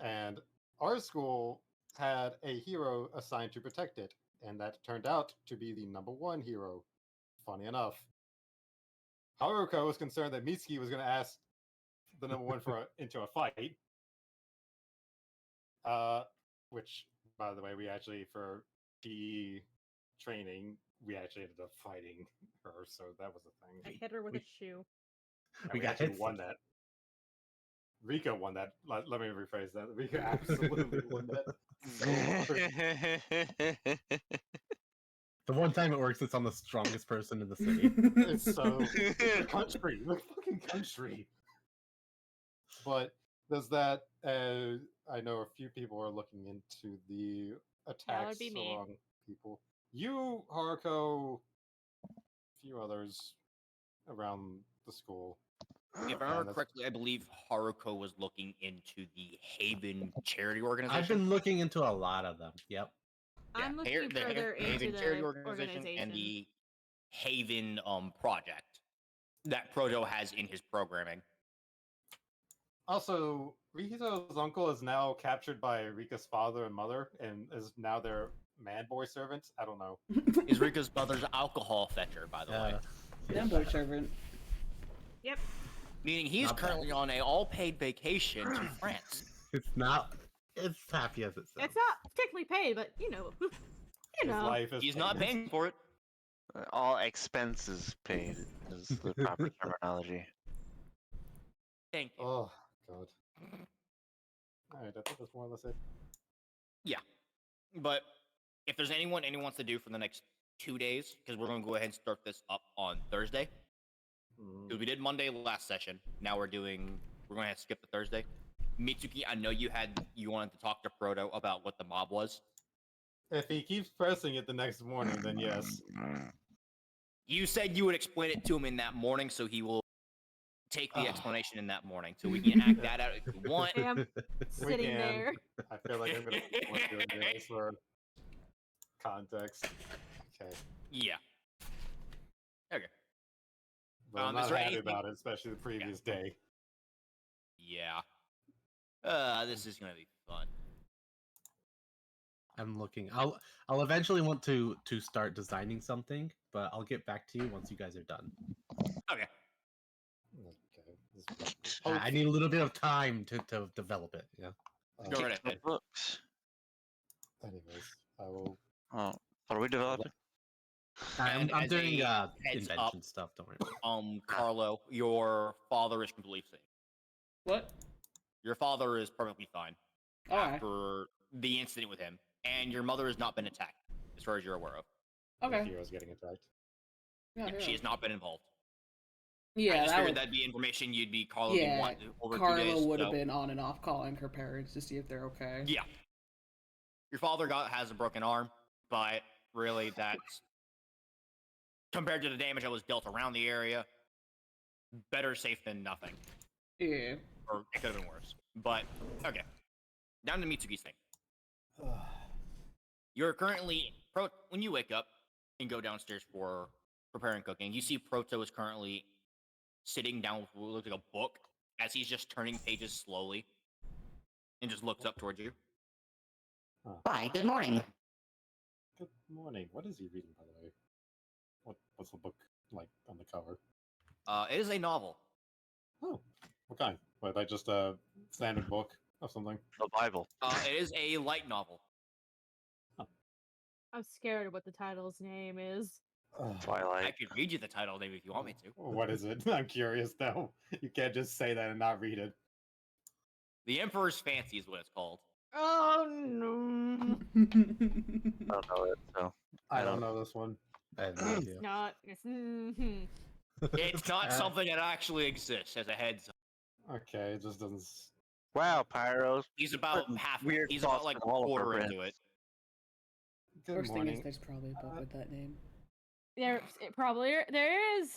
and our school had a hero assigned to protect it, and that turned out to be the #1 hero. Funny enough, Haruko was concerned that Mitsuki was going to ask the #1 into a fight, which, by the way, we actually for PE training we actually ended up fighting her, so that was a thing. I hit her with a shoe. And We we got actually hit won that. Rika won that. Let me rephrase that. Rika absolutely won that. The one time it works, it's on the strongest person in the city. It's so the country, the fucking country. But does that? I know a few people are looking into the attacks be me. along people. You, Haruko, a few others around the school. If I remember correctly, I believe Haruko was looking into the Haven charity I've organization. been looking into a lot of them. Yep. I'm looking the further into Haven the charity organization and the Haven project that Proto has in his programming. Also, Rika's uncle is now captured by Rika's father and mother, and is now their man-boy servant. I don't know. Is Rika's mother's alcohol fetcher, by the way. Man-boy servant. Yep. Meaning he's Not bad. currently on a all-paid vacation to France. It's not. It's happy as it sounds. It's not particularly paid, but you know. His life is He's not paying for it. All expenses paid is the proper terminology. Thank you. Oh god. Alright, I think that's more or less it. Yeah. But if there's anyone wants to do for the next 2 days, because we're going to go ahead and start this up on Thursday. Because we did Monday last session. Now we're going to have to skip the Thursday. Mitsuki, I know you wanted to talk to Proto about what the mob was. If he keeps pressing it the next morning, then yes. You said you would explain it to him in that morning, so he will take the explanation in that morning. So we can act that out if you want. I'm sitting can. there. I feel like I'm gonna want to do it anyways for context. Okay. Yeah. Okay. But I'm is not there happy anything- about it, especially the previous day. Yeah. This is gonna be fun. I'm looking. I'll eventually want to start designing something, but I'll get back to you once you guys are done. Okay. Okay. I need a little bit of time to develop it. Yeah. Go right The ahead. books. Anyways, I will. Oh, what are we developing? And I'm as doing a heads invention up, stuff. Don't worry. About it. Carlo, your father is completely safe. What? Your father is perfectly fine Alright. after the incident with him, and your mother has not been attacked, as far as you're aware of. Okay. Hero's getting attacked. Yeah, She has not been involved. I Yeah, just that figured would, that'd be information you'd be Carlo would yeah. want over 2 Carlo days. would have so- been on and off calling her parents to see if they're okay. Yeah. Your father has a broken arm, but really that's compared to the damage that was dealt around the area, better safe than nothing. Yeah. Or it could have been worse. But okay. Down to Mitsuki's thing. You're currently when you wake up and go downstairs for preparing cooking, you see Proto is currently sitting down with what looks like a book as he's just turning pages slowly and just looks up towards you. Hi, good morning. Good morning. What is he reading, by the way? What's the book like on the cover? It is a novel. Oh, what kind? What, like just a standard book of something? The Bible. It is a light novel. I'm scared of what the title's name is. I Twilight. could read you the title name if you want me to. What is it? I'm curious now. You can't just say that and not read it. The Emperor's Fancy is what it's called. Oh no! I don't know it, so. I don't know this one. I have no idea. It's not. It's. It's not something that actually exists as a heads up. Okay, it just doesn't. Wow, Pyros. He's about Putting half. weird He's about thoughts like in a all of our quarter into brains. it. Good First thing morning. is, there's probably a book with that name. There there is.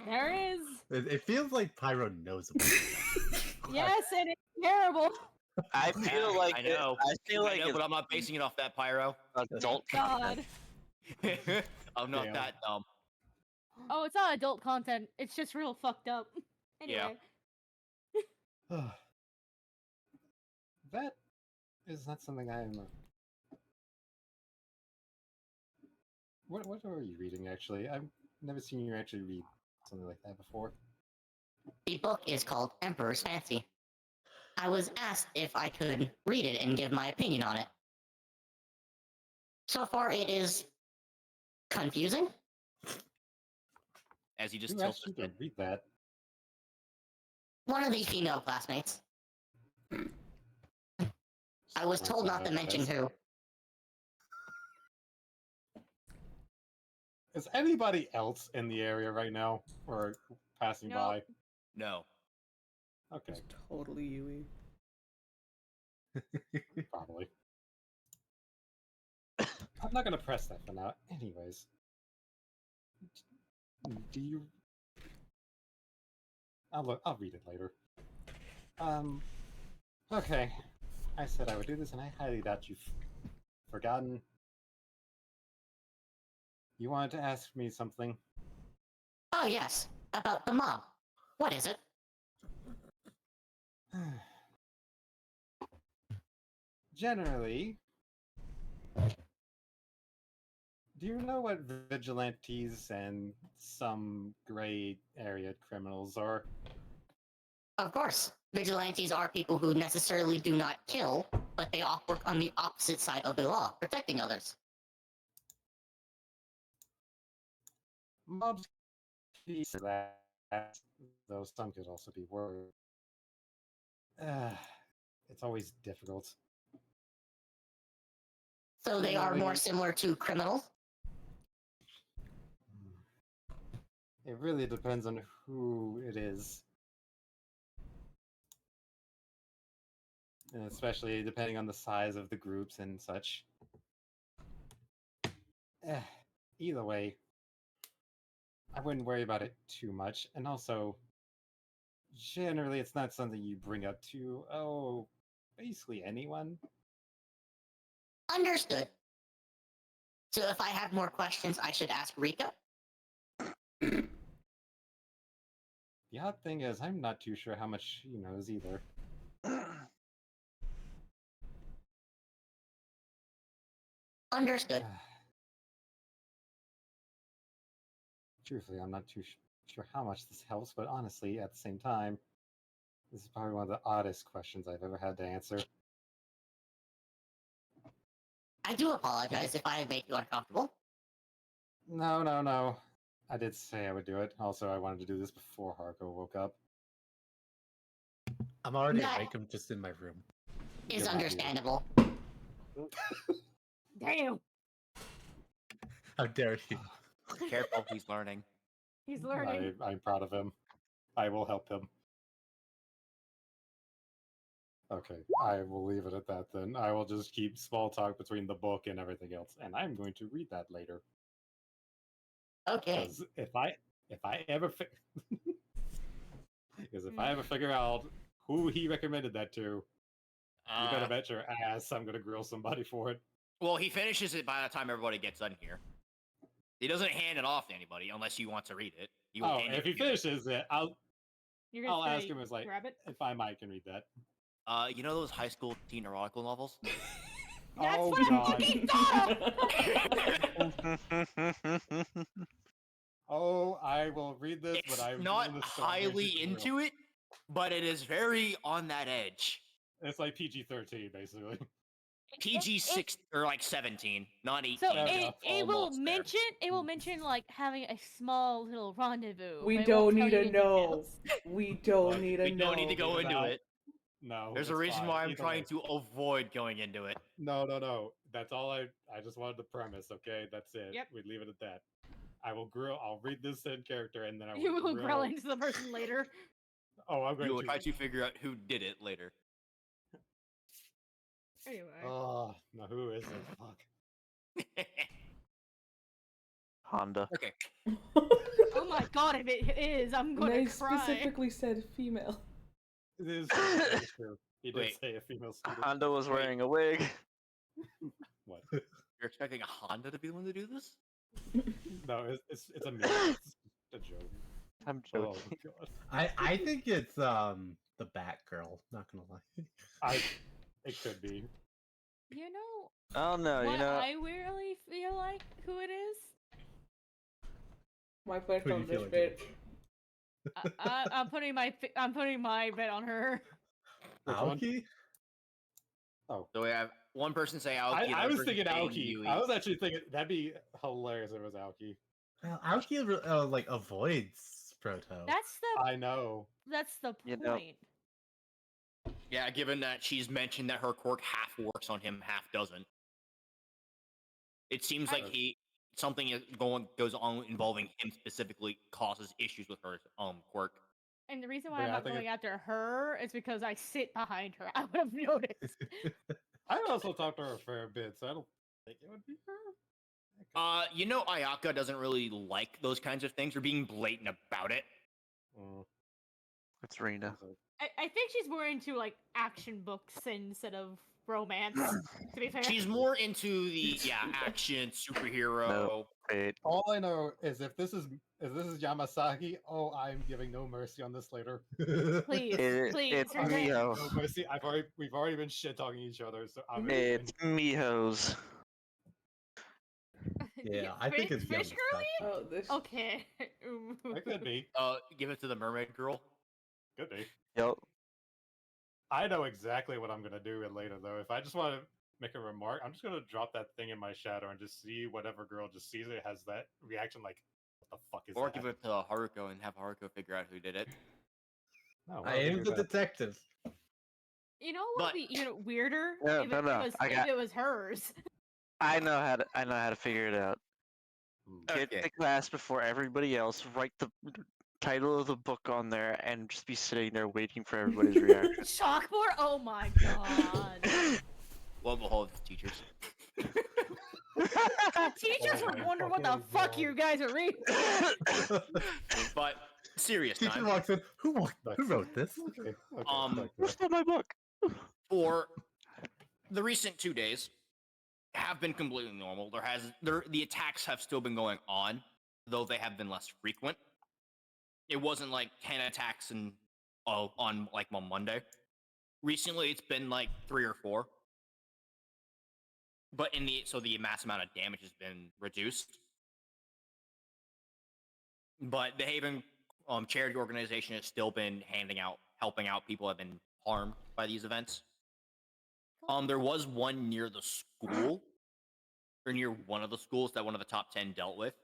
There is. It feels like Pyro knows about it. Yes, and it's terrible. I feel like I know. I feel like but I'm not basing it off that Pyro. it's adult God. I'm not Damn. that dumb. Oh, it's not adult content. It's just real fucked up. Anyway. Yeah. That is not something I'm. What are you reading actually? I've never seen you actually read something like that before. The book is called Emperor's Fancy. I was asked if I could read it and give my opinion on it. So far, it is confusing. As he just Who tilts asked his you to head. read that? One of the female classmates. I was told not to mention who. Is anybody else in the area right now or passing Nope. by? No. Okay, It's totally Yui. probably. I'm not gonna press that for now. Anyways, do you? I'll read it later. Okay. I said I would do this, and I highly doubt you've forgotten. You wanted to ask me something? Oh, yes, about the mob. What is it? Generally, do you know what vigilantes and some gray area criminals are? Of course, vigilantes are people who necessarily do not kill, but they all work on the opposite side of the law, protecting others. Mobs could be that, though some could also be worse. It's always difficult. So they are more similar to criminals? It really depends on who it is. And especially depending on the size of the groups and such. Either way, I wouldn't worry about it too much. And also, generally, it's not something you bring up to, basically anyone. Understood. So if I have more questions, I should ask Rika? The odd thing is, I'm not too sure how much she knows either. Understood. Truthfully, I'm not too sure how much this helps, but honestly, at the same time, this is probably one of the oddest questions I've ever had to answer. I do apologize if I have made you uncomfortable. No. I did say I would do it. Also, I wanted to do this before Harko woke up. I'm already That- awake. I'm just in my room. Is Good understandable. Damn. How dare you? Careful, he's learning. He's learning. I'm proud of him. I will help him. Okay, I will leave it at that then. I will just keep small talk between the book and everything else, and I'm going to read that later. Okay. Because if I ever figure out who he recommended that to, you better bet your ass I'm gonna grill somebody for it. Well, he finishes it by the time everybody gets done here. He doesn't hand it off to anybody unless you want to read it. You won't hand If it he to you. finishes it, You're gonna I'll ask say, him as like, grab it. if I might can read that. You know those high school teen erotical novels? That's Oh, what God. I fucking thought of! Oh, I will read this, It's but I'm not highly into it, but it is very on that edge. It's like PG-13, basically. PG 6 or like 17, not 18. So Fair it, enough. it will Almost there. mention like having a small little rendezvous. We but it don't won't tell need you to the know. details. We don't Look, need to We know. don't need to go Leave it into out. it. No, There's a it's reason fine. why I'm Either trying way. to avoid going into it. No. That's all I just wanted the premise, okay? That's it. Yep. We leave it at that. I'll read this in character and then I will You will grill. grill into the person later. Oh, I'm going You will to. try to figure out who did it later. Anyway. Oh, no, who is it? Fuck. Honda. Okay. Oh my god, if it is, I'm And gonna they cry. specifically said female. It is that is true. He did Wait. say a female student. Honda was wearing a wig. What? You're expecting a Honda to be the one to do this? No, it's a meme. It's a joke. I'm Oh joking. god. I think it's the Batgirl. Not gonna lie. It could be. You know Oh no, what you know. I really feel like who it is? My bet Who do on you feel this like it bitch. I'm putting my bet on her. Which one? Aoki? Oh, So we have one person say Aoki. I another was person thinking saying Aoki. Yui. I was actually thinking that'd be hilarious if it was Aoki. Well, Aoki like avoids Proto. I know. That's the You know- point. Yeah, given that she's mentioned that her quirk half works on him, half doesn't. It seems like something goes on involving him specifically causes issues with her quirk. And the reason But why I'm yeah, I not think going after her is because I sit behind her. I would have noticed. I also talked to her a fair bit, so I don't think it would be her. You know, Ayaka doesn't really like those kinds of things or being blatant about it. It's Rena. I think she's more into like action books instead of romance. To be fair, She's more into the action superhero. No. Wait. All I know is if this is Yamasaki, oh, I'm giving no mercy on this later. please, please. It's her- Miho. No mercy. We've already been shit talking each other, so I'm. It's Miho's. Yeah, I think it's fish Yamasaki. Oh, this. Okay. It could be. Give it to the mermaid girl. Could be. Yep. I know exactly what I'm gonna do it later, though. If I just want to make a remark, I'm just gonna drop that thing in my shadow and just see whatever girl just sees it has that reaction, like, what the fuck is Or that? give it to Haruko and have Haruko figure out who did it. No, I am the detective. You know what But- would be even weirder? No, if no, it, no, was, I if got- it was hers. I know how to figure it out. Get Okay. the class before everybody else. Write the title of the book on there, and just be sitting there waiting for everybody's reaction. Chalkboard? Oh my god. Well, behold, teachers. Teachers Oh would my wonder what the fucking fuck God. you guys are reading. But serious Teacher time. walks in. Who wrote this? Okay. Who stole my book? For the recent 2 days have been completely normal. The attacks have still been going on, though they have been less frequent. It wasn't like 10 attacks on Monday. Recently, it's been like 3 or 4. But the mass amount of damage has been reduced. But the Haven charity organization has still been helping out people who have been harmed by these events. There was one near the school, or near one of the schools that one of the top 10 dealt with.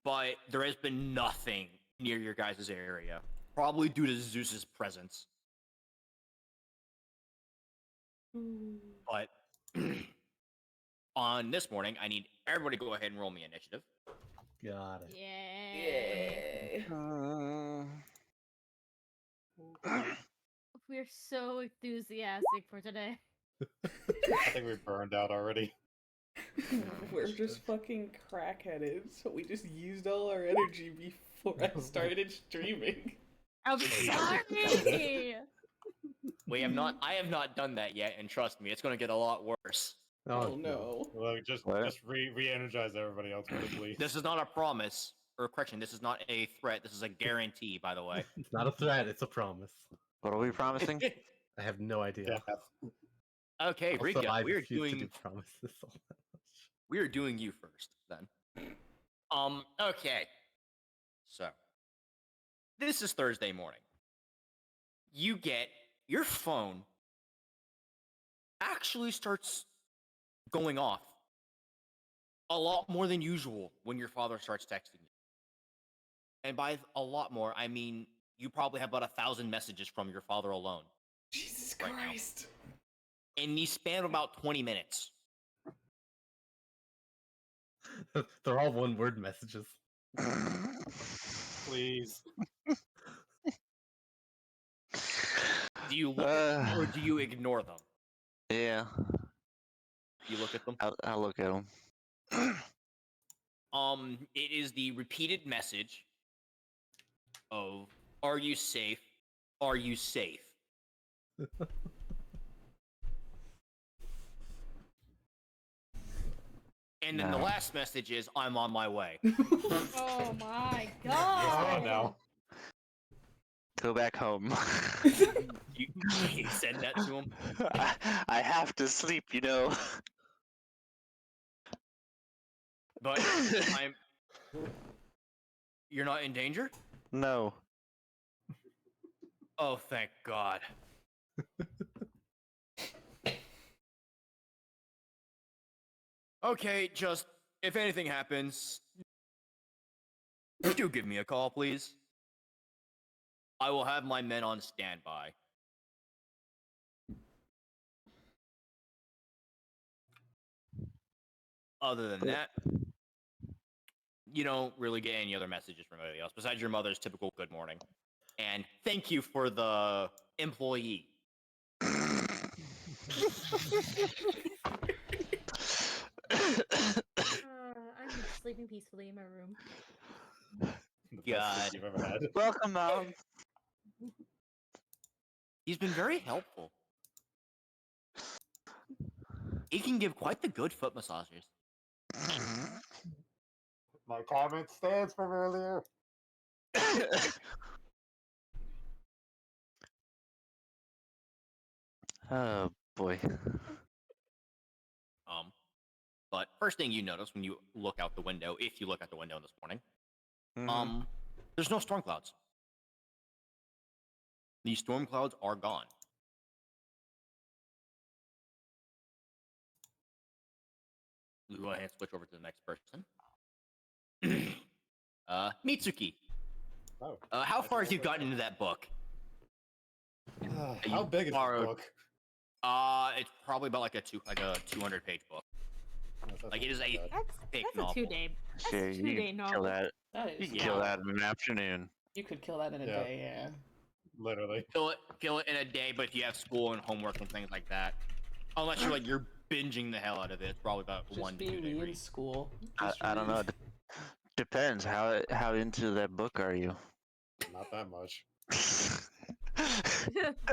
But there has been nothing near your guys' area, probably due to Zeus's presence. But on this morning, I need everybody to go ahead and roll me initiative. Got it. Yay. We're so enthusiastic for today. I think we burned out already. We're just fucking crackheaded, so we just used all our energy before I started streaming. I'm sorry. I have not done that yet, and trust me, it's going to get a lot worse. Oh no. Well, just What? re-energize everybody else quickly. This is not a promise, or correction, this is not a threat. This is a guarantee, by the way. It's not a threat, it's a promise. What are we promising? I have no idea. Yeah. Okay, Also, Rika, I we are refuse to doing do promises all that much. we are doing you first then. Okay. So this is Thursday morning. You get your phone actually starts going off a lot more than usual when your father starts texting you. And by a lot more, I mean you probably have about 1,000 messages from your father alone Jesus Right now. Christ. in the span of about 20 minutes. They're all one-word messages. Please. Do you look at them or do you ignore them? Yeah, You look at them. I'll look at them. It is the repeated message of "Are you safe? Are you safe?" And then the No. last message is "I'm on my way." Oh my Oh, god. no. Go back home. You said that to him. I have to sleep, you know. But you're not in danger? No. Oh, thank God. Okay, just if anything happens, do give me a call, please. I will have my men on standby. Other than that, you don't really get any other messages from anybody else besides your mother's typical good morning. And thank you for the employee. I'm just sleeping peacefully in my room. The best God. sleep you've ever had. Welcome, Mom. He's been very helpful. He can give quite the good foot massages. My comment stands from earlier. Oh boy. But first thing you notice when you look out the window, if you look out the window this morning, Mhm. there's no storm clouds. These storm clouds are gone. We'll go ahead and switch over to the next person. Mitsuki. Oh. How far have you gotten into that book? How big is borrowed- the book? It's probably about like a 200-page book. Like it is a thick That's novel. a 2-day. That's Yeah, a you 2-day can novel. kill that. That You is. can Yeah. kill that in an afternoon. You could kill that in a Yeah. day, yeah. Literally. Kill it in a day, but if you have school and homework and things like that, unless you're binging the hell out of it, it's probably about Just 1 to be 2 day me in read. school. I Just don't know. read. Depends. How into that book are you? Not that much.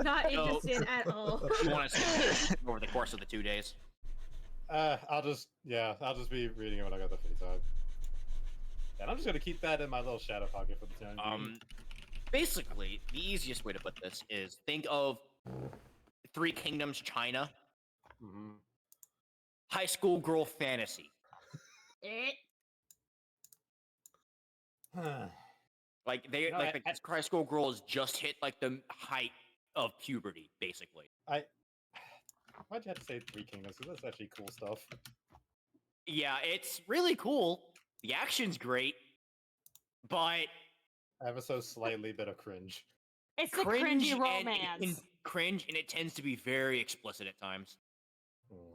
Not interested at all. You want to see over the course of the 2 days? I'll just be reading it when I got the free time. And I'm just gonna keep that in my little shadow pocket for the time being. Basically, the easiest way to put this is think of Three Kingdoms China, Mhm. high school girl fantasy. Like they No, like the high school girls just hit like the height of puberty, basically. Why'd you have to say Three Kingdoms? Because that's actually cool stuff. Yeah, it's really cool. The action's great, but Ever so slightly bit of cringe. It's the cringe cringy and romance. it tends to be very explicit at times. Hmm.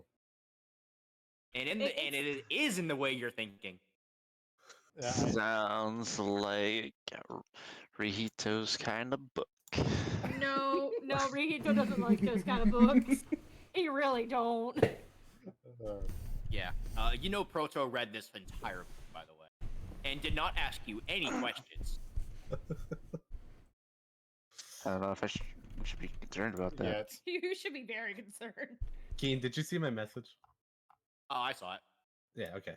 And it is in the way you're thinking. Yeah, Sounds like Rihito's kind of book. No, Rihito doesn't like those kind of books. He really don't. Yeah. Proto read this entire book, by the way, and did not ask you any questions. I don't know if I should be concerned about that. yet. You should be very concerned. Keen, did you see my message? Oh, I saw it. Yeah, okay.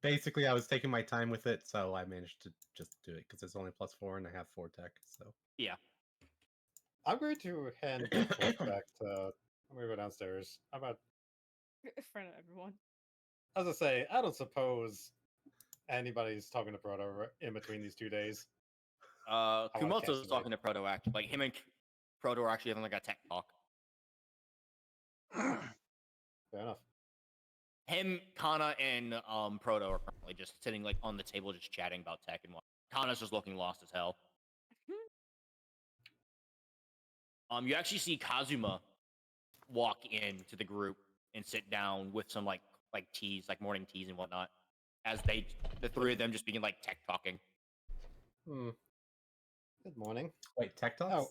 Basically, I was taking my time with it, so I managed to just do it because it's only +4 and I have 4 tech. So Yeah. I'm going to hand the book back to. I'm gonna go downstairs. I'm about. In front of everyone. As I say, I don't suppose anybody's talking to Proto in between these 2 days. wanna Kumoto's catch talking to Proto actually. Like him and Proto are actually having like a tech talk. Fair enough. Him, Kana, and Proto are currently just sitting like on the table, just chatting about tech and what. Kana's just looking lost as hell. You actually see Kazuma walk into the group and sit down with some like teas, like morning teas and whatnot, as the three of them just begin like tech talking. Good morning. wait, tech talks? Oh,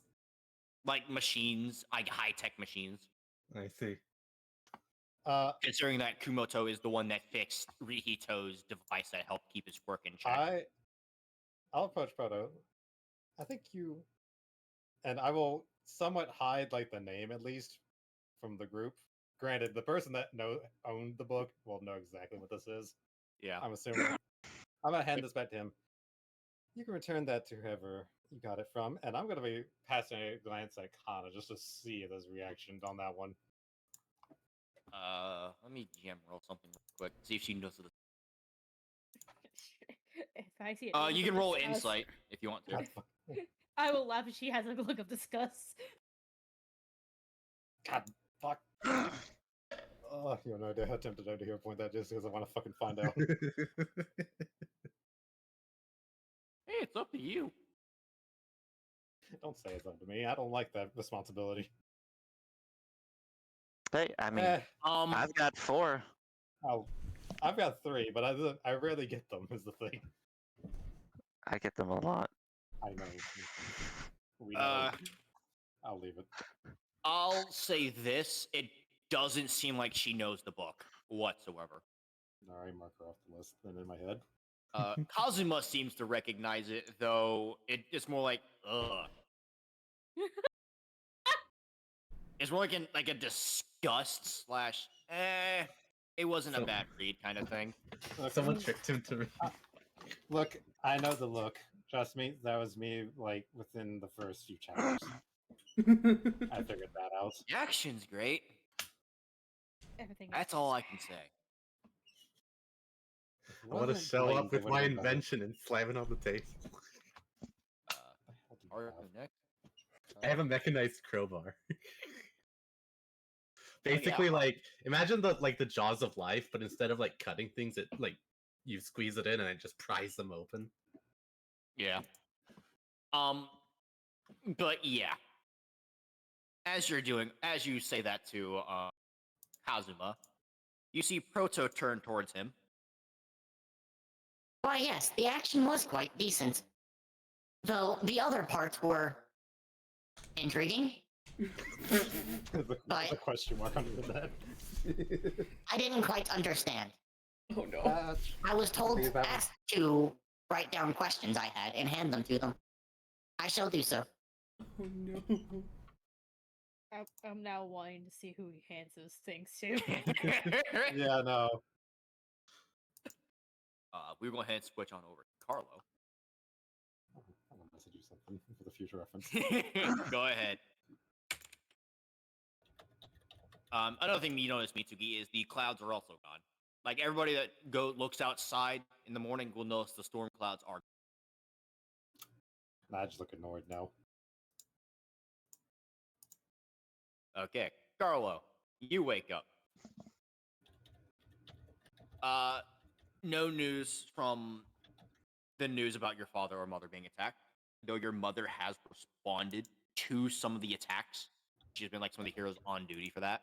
Like machines, like high tech machines. I see. Considering that Kumoto is the one that fixed Rihito's device that helped keep his work in check. I'll approach Proto. I think you, and I will somewhat hide like the name at least from the group. Granted, the person that owned the book will know exactly what this is. Yeah. I'm assuming. I'm gonna hand this back to him. You can return that to whoever you got it from, and I'm gonna be passing a glance at Kana just to see his reaction on that one. Let me GM roll something real quick. See if she knows this. If I see it, You can roll insight if you want to. God, I will laugh if she has a look of disgust. God fuck. Oh, you have no idea how tempted I am to hear point that just because I want to fucking find out. Hey, it's up to you. Don't say it's up to me. I don't like that responsibility. Hey, I mean, I've got 4. I've got 3, but I rarely get them. Is the thing. I get them a lot. I know. We know. I'll leave it. I'll say this: it doesn't seem like she knows the book whatsoever. All right, mark her off the list. Then in my head. Kazuma seems to recognize it, though it's more like, ugh. It's more like a disgust slash, it wasn't a bad read kind of thing. Someone tricked him to me. Look, I know the look. Trust me, that was me, like, within the first few chapters. I figured that out. The action's great. Everything. That's all I can say. I want to show up with my invention and slam it on the table. I have a mechanized crowbar. Basically, like, imagine the jaws of life, but instead of like cutting things, it like you squeeze it in and it just pries them open. Yeah. But yeah. As you say that to Kazuma, you see Proto turn towards him. Why, yes, the action was quite decent. Though the other parts were intriguing. There's a question mark under that. I didn't quite understand. Oh no. I was asked to write down questions I had and hand them to them. I shall do so. Oh no. I'm now wanting to see who he hands those things to. Yeah, no. We're going to head and switch on over to Carlo. I'm gonna message you something for the future reference. Go ahead. Another thing you notice, Mitsuki, is the clouds are also gone. Like, everybody that looks outside in the morning will notice the storm clouds are. Nah, I just look annoyed now. Okay, Carlo, you wake up. No news from the news about your father or mother being attacked, though your mother has responded to some of the attacks. She's been like some of the heroes on duty for that.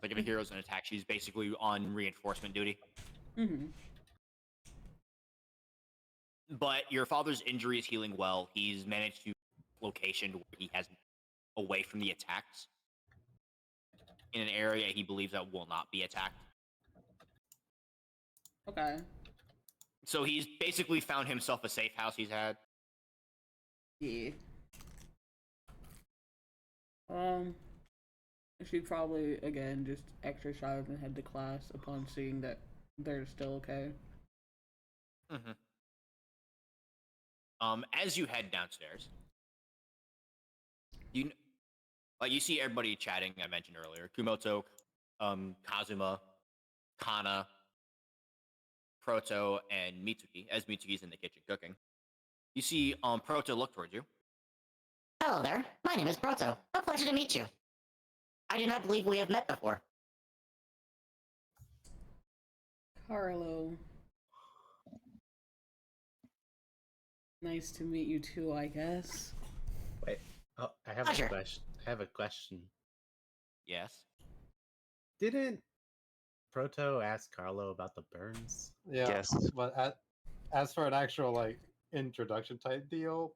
Like, if a hero's an attack, she's basically on reinforcement duty. Mm-hmm. But your father's injury is healing well. He's managed to location where he has away from the attacks in an area he believes that will not be attacked. Okay. So he's basically found himself a safe house he's had. Yeah. She probably, again, just extra shy and head to class upon seeing that they're still okay. Mm-hmm. As you head downstairs, you see everybody chatting. I mentioned earlier, Kumoto, Kazuma, Kana, Proto, and Mitsuki. As Mitsuki's in the kitchen cooking, you see Proto look towards you. Hello there, my name is Proto. A pleasure to meet you. I do not believe we have met before. Carlo. Nice to meet you too, I guess. Wait, oh, I have Pleasure. a question. I have a question. Yes. Didn't Proto ask Carlo about the burns? Yeah, Yes. but as for an actual like introduction type deal,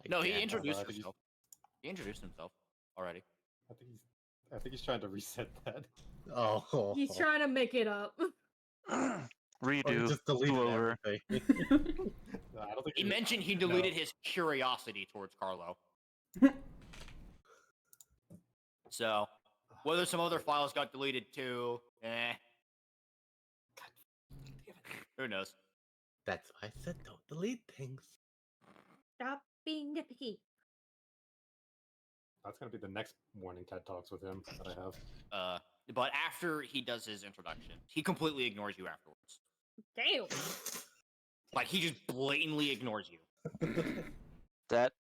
No, he guess. introduced I think himself. He introduced himself already. I think he's trying to reset that. Oh, He's trying to make it up. Or he Redo. just deleted do over. everything. No, I don't think He mentioned he deleted his curiosity towards Carlo. So, whether some other files got deleted too, who knows? That's why I said don't delete things. Stop being nitpicky. That's gonna be the next morning TED Talks with him that I have. But after he does his introduction, he completely ignores you afterwards. Damn. Like he just blatantly ignores you. That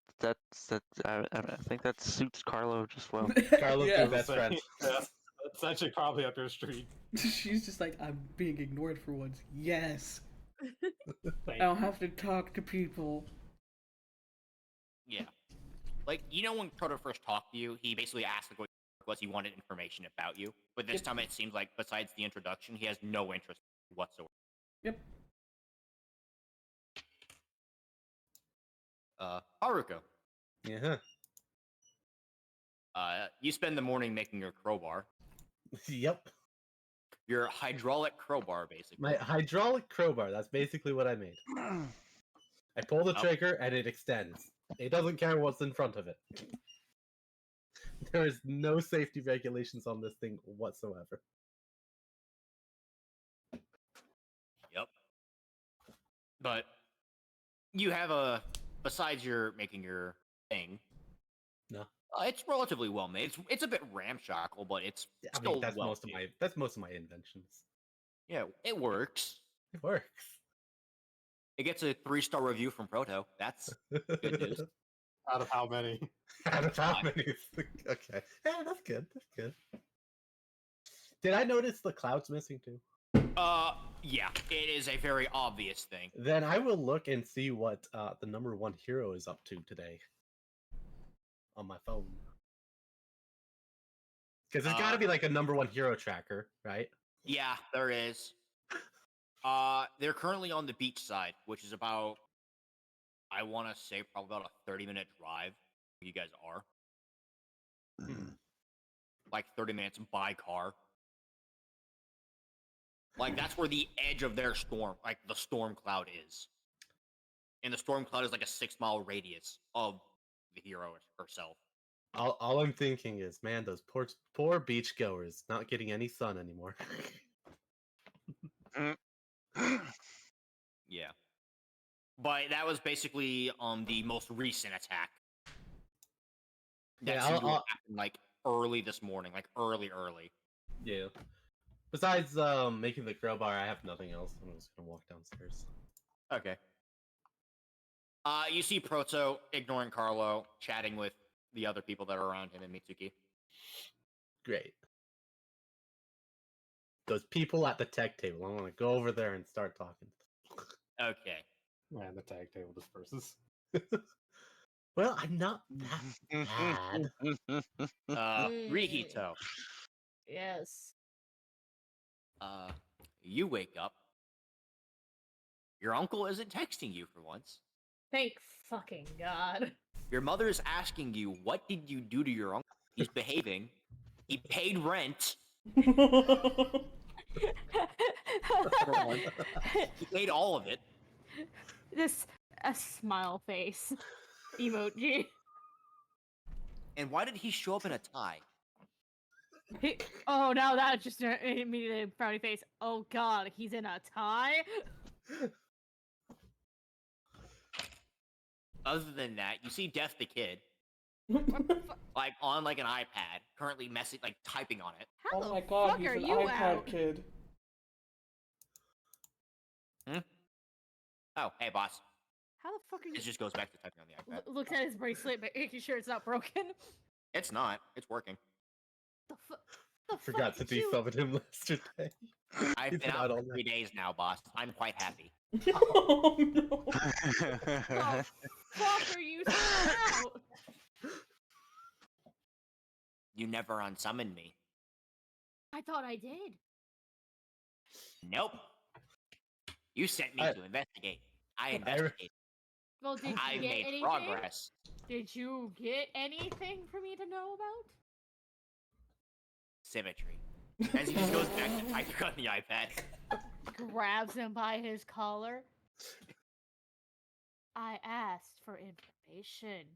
I think that suits Carlo just well. Carlo's Yeah. your best friend. Yeah, that's actually probably up your street. She's just like, I'm being ignored for once. Yes. I Thank don't have to talk to people. Yeah. Like, you know when Proto first talked to you, he basically asked like, what was he wanted information about you. But this Yep. time it seems like besides the introduction, he has no interest whatsoever. Yep. Haruko. Yeah. You spend the morning making your crowbar. Yep. Your hydraulic crowbar, basically. My hydraulic crowbar. That's basically what I made. I pull the Oh. trigger and it extends. It doesn't care what's in front of it. There is no safety regulations on this thing whatsoever. Yep. But you have besides your making your thing. No. It's relatively well made. It's a bit ramshackle, but it's I still mean, that's well most of made. most of my inventions. Yeah, it works. It works. It gets a 3-star review from Proto. That's good news. Out of how many? Out of how many? Okay. Yeah, that's good. That's good. Did I notice the cloud's missing too? Yeah, it is a very obvious thing. Then I will look and see what the number 1 hero is up to today on my phone. Because there's got to be like a number 1 hero tracker, right? Yeah, there is. They're currently on the beach side, which is about, I want to say, probably about a 30-minute drive. Where you guys are. Like 30 minutes by car. Like that's where the edge of their storm, like the storm cloud is. And the storm cloud is like a 6-mile radius of the hero herself. All I'm thinking is, man, those poor beachgoers not getting any sun anymore. Yeah. But that was basically the most recent attack. That Yeah, seemed to have happened like early this morning, like early. Yeah. Besides making the crowbar, I have nothing else. I'm just gonna walk downstairs. Okay. You see Proto ignoring Carlo, chatting with the other people that are around him and Mitsuki. Great. Those people at the tech table. I want to go over there and start talking. Okay. Man, the tag table disperses. Well, I'm not that bad. Rihito. Yes. You wake up. Your uncle isn't texting you for once. Thank fucking God. Your mother is asking you, what did you do to your uncle? He's behaving. He paid rent. He paid all of it. This a smile face emoji. And why did he show up in a tie? Oh, now that just immediately frowny face. Oh God, he's in a tie. Other than that, you see Death the Kid, like on like an iPad, currently like typing on it. How Oh the my god, fuck he's are an you iPad out? kid. Oh, hey boss. How the fuck are you? It just goes back to typing on the iPad. Looks at his bracelet, but making sure it's not broken. It's not. It's working. The Forgot to fuck did you- desummon him yesterday. I've He's been been out out for all 3 days now, boss. I'm quite happy. Oh no. The fuck are you still out? You never unsummoned me. I thought I did. Nope. You sent me I- to investigate. I I- investigated. Well, did I you get made anything? progress. Did you get anything for me to know about? Symmetry. As he just goes back to typing on the iPad. Grabs him by his collar. I asked for information.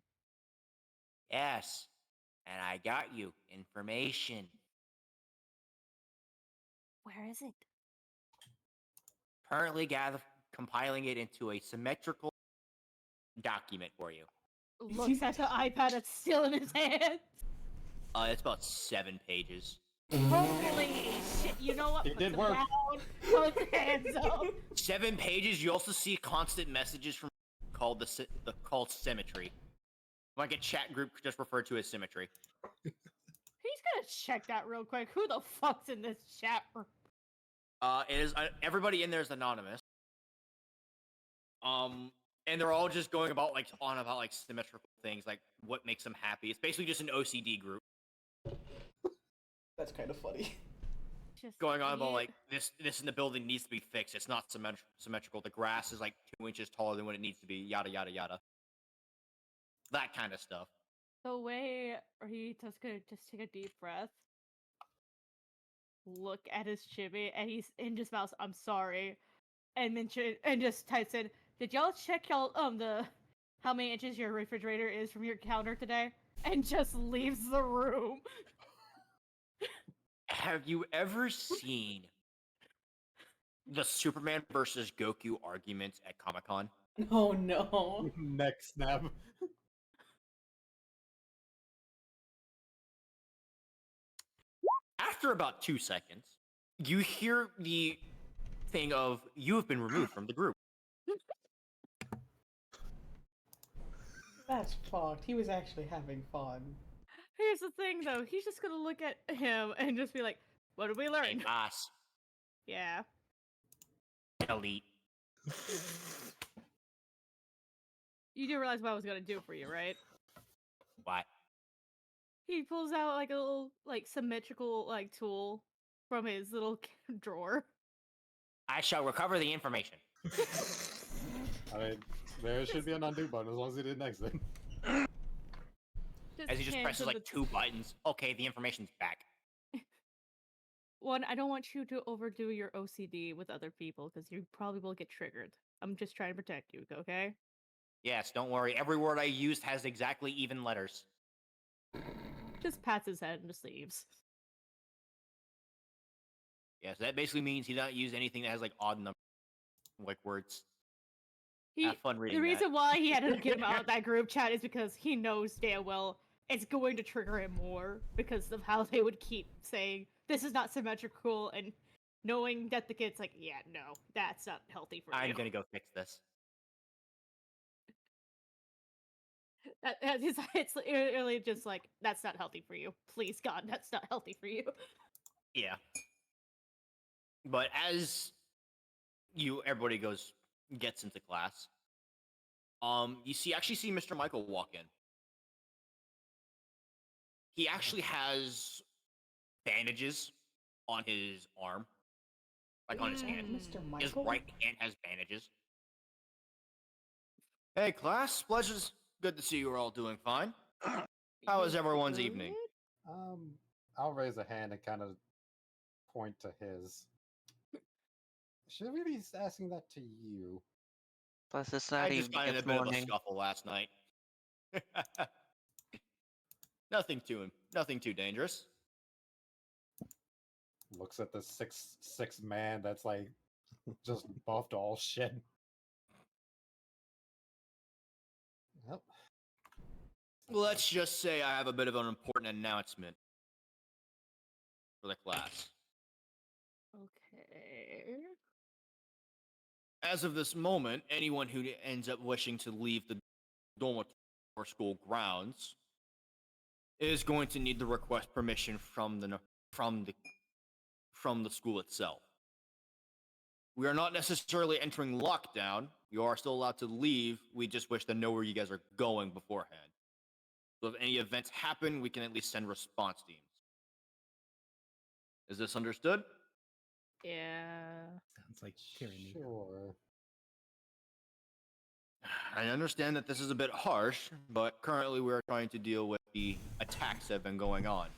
Yes. And I got you information. Where is it? Currently compiling it into a symmetrical document for you. Looks at the iPad that's still in his hand. It's about 7 pages. Holy shit! You know what? It Put did them work. down, put the hands up. 7 pages. You also see constant messages from called called symmetry. Like a chat group just referred to as symmetry. He's gonna check that real quick. Who the fuck's in this chat room? It is everybody in there is anonymous. And they're all just going about like symmetrical things, like what makes them happy. It's basically just an OCD group That's kind of funny. Just going on about yeah. like this in the building needs to be fixed. It's not symmetrical. The grass is like 2 inches taller than what it needs to be. Yada yada yada. That kind of stuff. The way he just gonna just take a deep breath, look at his chibi, and he's in his mouth. I'm sorry, and mention and just types in. Did y'all check y'all the how many inches your refrigerator is from your counter today? And just leaves the room. Have you ever seen the Superman versus Goku arguments at Comic-Con? Oh no. Neck snap. After about 2 seconds, you hear the thing of you have been removed from the group. That's fucked. He was actually having fun. Here's the thing, though. He's just gonna look at him and just be like, "What did we Hey, learn?" boss. Yeah. Delete. You do realize what I was gonna do for you, right? What? He pulls out like a little like symmetrical like tool from his little drawer. I shall recover the information. I mean, there should be an undo button as long as he didn't exit. As he just hands presses him like the 2 buttons. Okay, the information's back. One, I don't want you to overdo your OCD with other people because you probably will get triggered. I'm just trying to protect you, okay? Yes, don't worry. Every word I used has exactly even letters. Just pats his head and just leaves. Yes, that basically means he doesn't use anything that has like odd number like words. He, Have fun reading the that. reason why he had to get him out of that group chat is because he knows damn well it's going to trigger him more because of how they would keep saying this is not symmetrical and knowing that the kid's like, yeah, no, that's not healthy for I'm you. gonna go fix this. It's really just like, that's not healthy for you. Please, God, that's not healthy for you. Yeah. But as everybody gets into class, you actually see Mr. Michael walk in. He actually has bandages on his arm, like on his hand. Mr. His Michael? right hand has bandages. Hey, class, pleasure's good to see you are all doing fine. How was everyone's evening? I'll raise a hand and kind of point to his. Should we be asking that to you? Plus, it's I not just evening, got in a it's bit of a morning. scuffle last night. Nothing too dangerous. Looks at the 6'6" man that's like just buffed all shit. Yep. Let's just say I have a bit of an important announcement for the class. Okay. As of this moment, anyone who ends up wishing to leave the dormitory or school grounds is going to need to request permission from the school itself. We are not necessarily entering lockdown. You are still allowed to leave. We just wish to know where you guys are going beforehand. So if any events happen, we can at least send response teams. Is this understood? Yeah. Sounds like tyranny. Sure. I understand that this is a bit harsh, but currently we are trying to deal with the attacks that have been going on.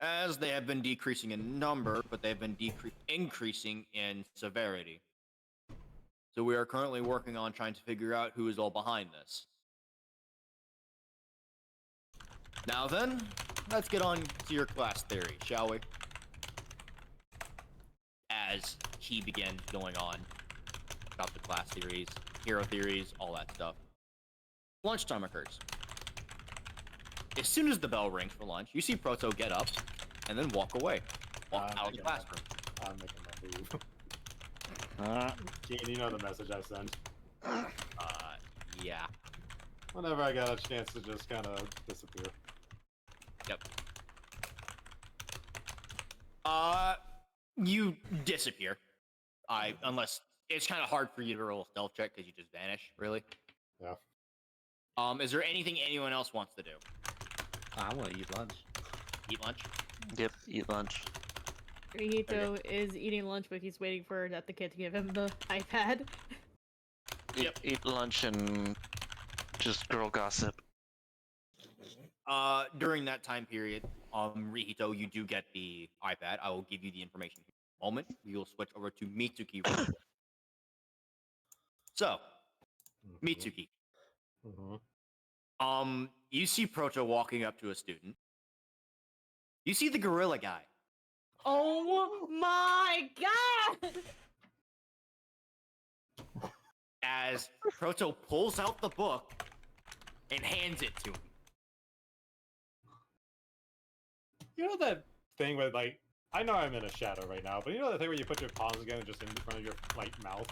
As they have been decreasing in number, but they have been increasing in severity. So we are currently working on trying to figure out who is all behind this. Now then, let's get on to your class theory, shall we? As he begins going on. about the class theories, hero theories, all that stuff. Lunchtime occurs. As soon as the bell rings for lunch, you see Proto get up and then walk away. Walk out of the classroom. I'm making my move. Gene, you know the message I sent. Yeah. Whenever I got a chance to just kind of disappear. Yep. You disappear. Unless it's kind of hard for you to roll a stealth check because you just vanish, really. Yeah. Is there anything anyone else wants to do? I want to eat lunch. Eat lunch? Yep, eat lunch. Rihito is eating lunch, but he's waiting for the kid to give him the iPad. Eat lunch and just girl gossip. During that time period, Rihito, you do get the iPad. I will give you the information in a moment. We will switch over to Mitsuki. So, Mitsuki. You see Proto walking up to a student. You see the gorilla guy. Oh my god! As Proto pulls out the book and hands it to him. You know that thing where, like, I know I'm in a shadow right now, but you know that thing where you put your palms together just in front of your, like, mouth?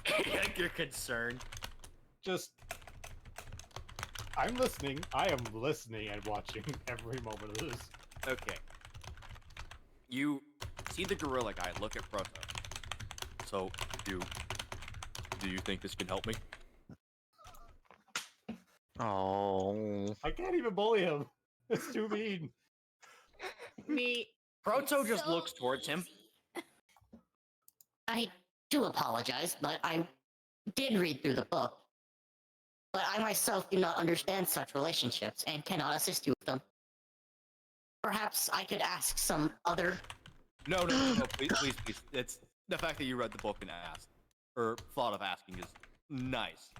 You're concerned. Just... I'm listening. I am listening and watching every moment of this. Okay. You see the gorilla guy look at Proto. So, do you think this can help me? Oh. I can't even bully him. It's too mean. Me. Proto just looks towards him. I do apologize, but I did read through the book. But I myself do not understand such relationships and cannot assist you with them. Perhaps I could ask some other... No, please. It's the fact that you read the book and asked, or thought of asking, is nice.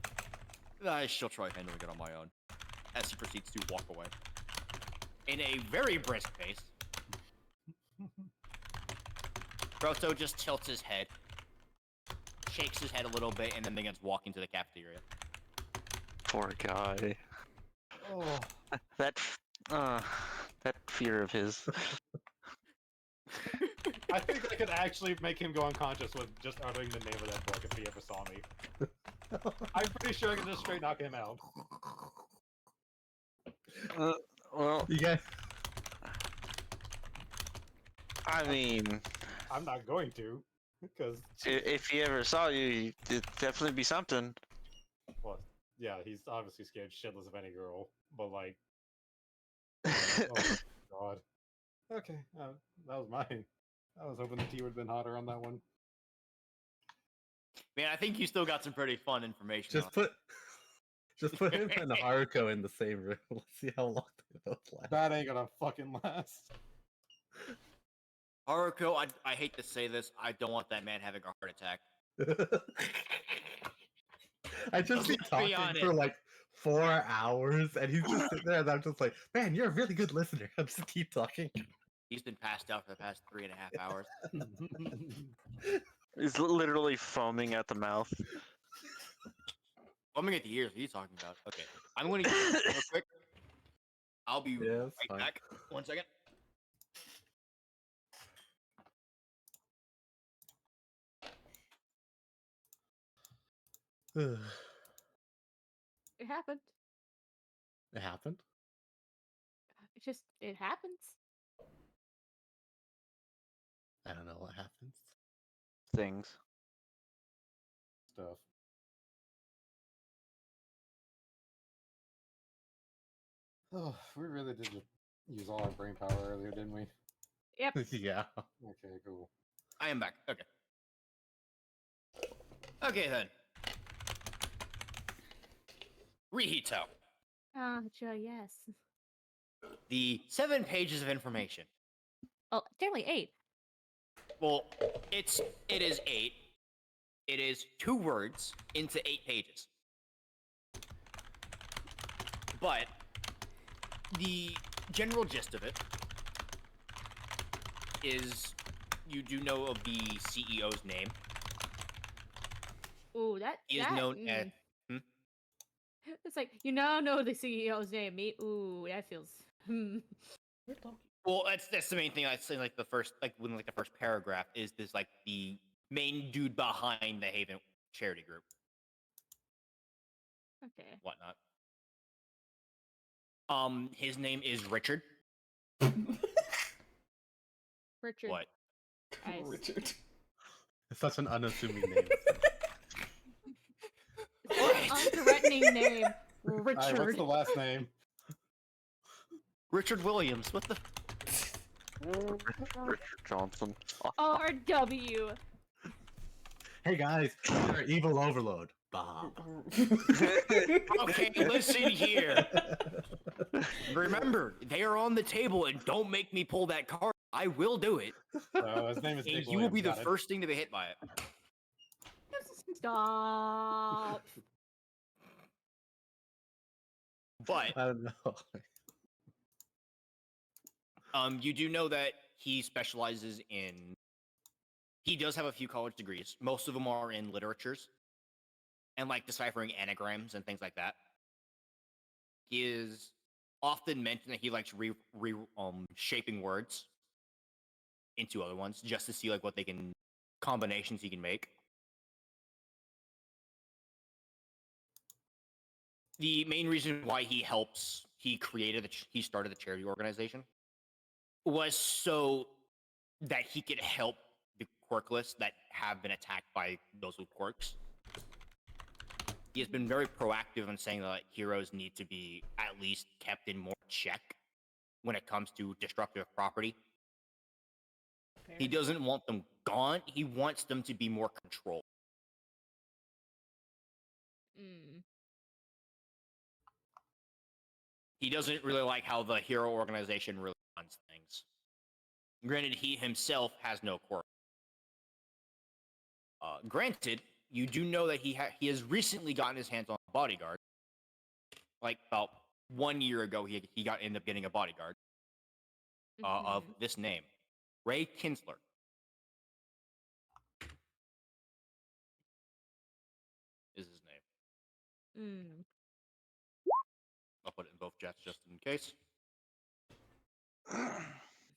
I shall try handling it on my own. As he proceeds to walk away. In a very brisk pace, Proto just tilts his head, shakes his head a little bit, and then begins walking to the cafeteria. Poor guy. Oh. That fear of his. I think I could actually make him go unconscious with just uttering the name of that book if he ever saw me. I'm pretty sure I can just straight knock him out. Well, You guys, I mean, I'm not going to, because... if he ever saw you, it'd definitely be something. Well, yeah, he's obviously scared shitless of any girl, but like... Oh my god. Okay, that was mine. I was hoping the tea would have been hotter on that one. Man, I think you still got some pretty fun information. just put him and Haruko in the same room. Let's see how long they both last. That ain't gonna fucking last. Haruko, I hate to say this, I don't want that man having a heart attack. I just be Let's be talking for honest. like 4 hours, and he's just sitting there, and I'm just like, man, you're a really good listener. I'm just keep talking. He's been passed out for the past 3.5 hours. He's literally foaming at the mouth. I'm gonna get the ears. What are you talking about? Okay, I'm gonna get real quick. I'll be Yeah, it's right fine. back. 1 second. It It happened. happened. It happens. I don't know what happens. Things. Stuff. Oh, we really did just use all our brain power earlier, didn't we? Yep. Yeah. Okay, cool. I am back. Okay. Okay then. Rihito. Yes. The 7 pages of information. Oh, generally 8. Well, it is 8. It is 2 words into 8 pages. But the general gist of it is you do know of the CEO's name. Ooh, that He is that. known as. Hmm? It's like you now know the CEO's name. Me, ooh, that feels. Well, that's the main thing I say. Like the first, the first paragraph is this like the main dude behind the Haven charity group, Okay. whatnot. His name is Richard. Richard. What? Nice. Richard. It's such an unassuming name. Unthreatening name. Alright, what's Richard. the last name? Richard Williams. What the? Richard Johnson. RW. Hey guys, you're evil overload. Bob. Okay, listen here. Remember, they are on the table, and don't make me pull that card. I will do it, His name is and Dick you will be Williams, the got it. first thing to be hit by it. Stop. But I don't know. you do know that he specializes in. He does have a few college degrees. Most of them are in literatures and like deciphering anagrams and things like that. He is often mentioned that he likes shaping words into other ones just to see like what they can combinations he can make. The main reason why he started the charity organization was so that he could help the quirkless that have been attacked by those with quirks. He has been very proactive in saying that like, heroes need to be at least kept in more check when it comes to destructive property. He doesn't want them gone. He wants them to be more controlled. Mm. He doesn't really like how the hero organization really runs things. Granted, he himself has no quirk. Granted, you do know that he has recently gotten his hands on a bodyguard. Like about 1 year ago, he ended up getting a bodyguard of this name, Ray Kinsler. Is his name. Mm. I'll put it in both chats just in case.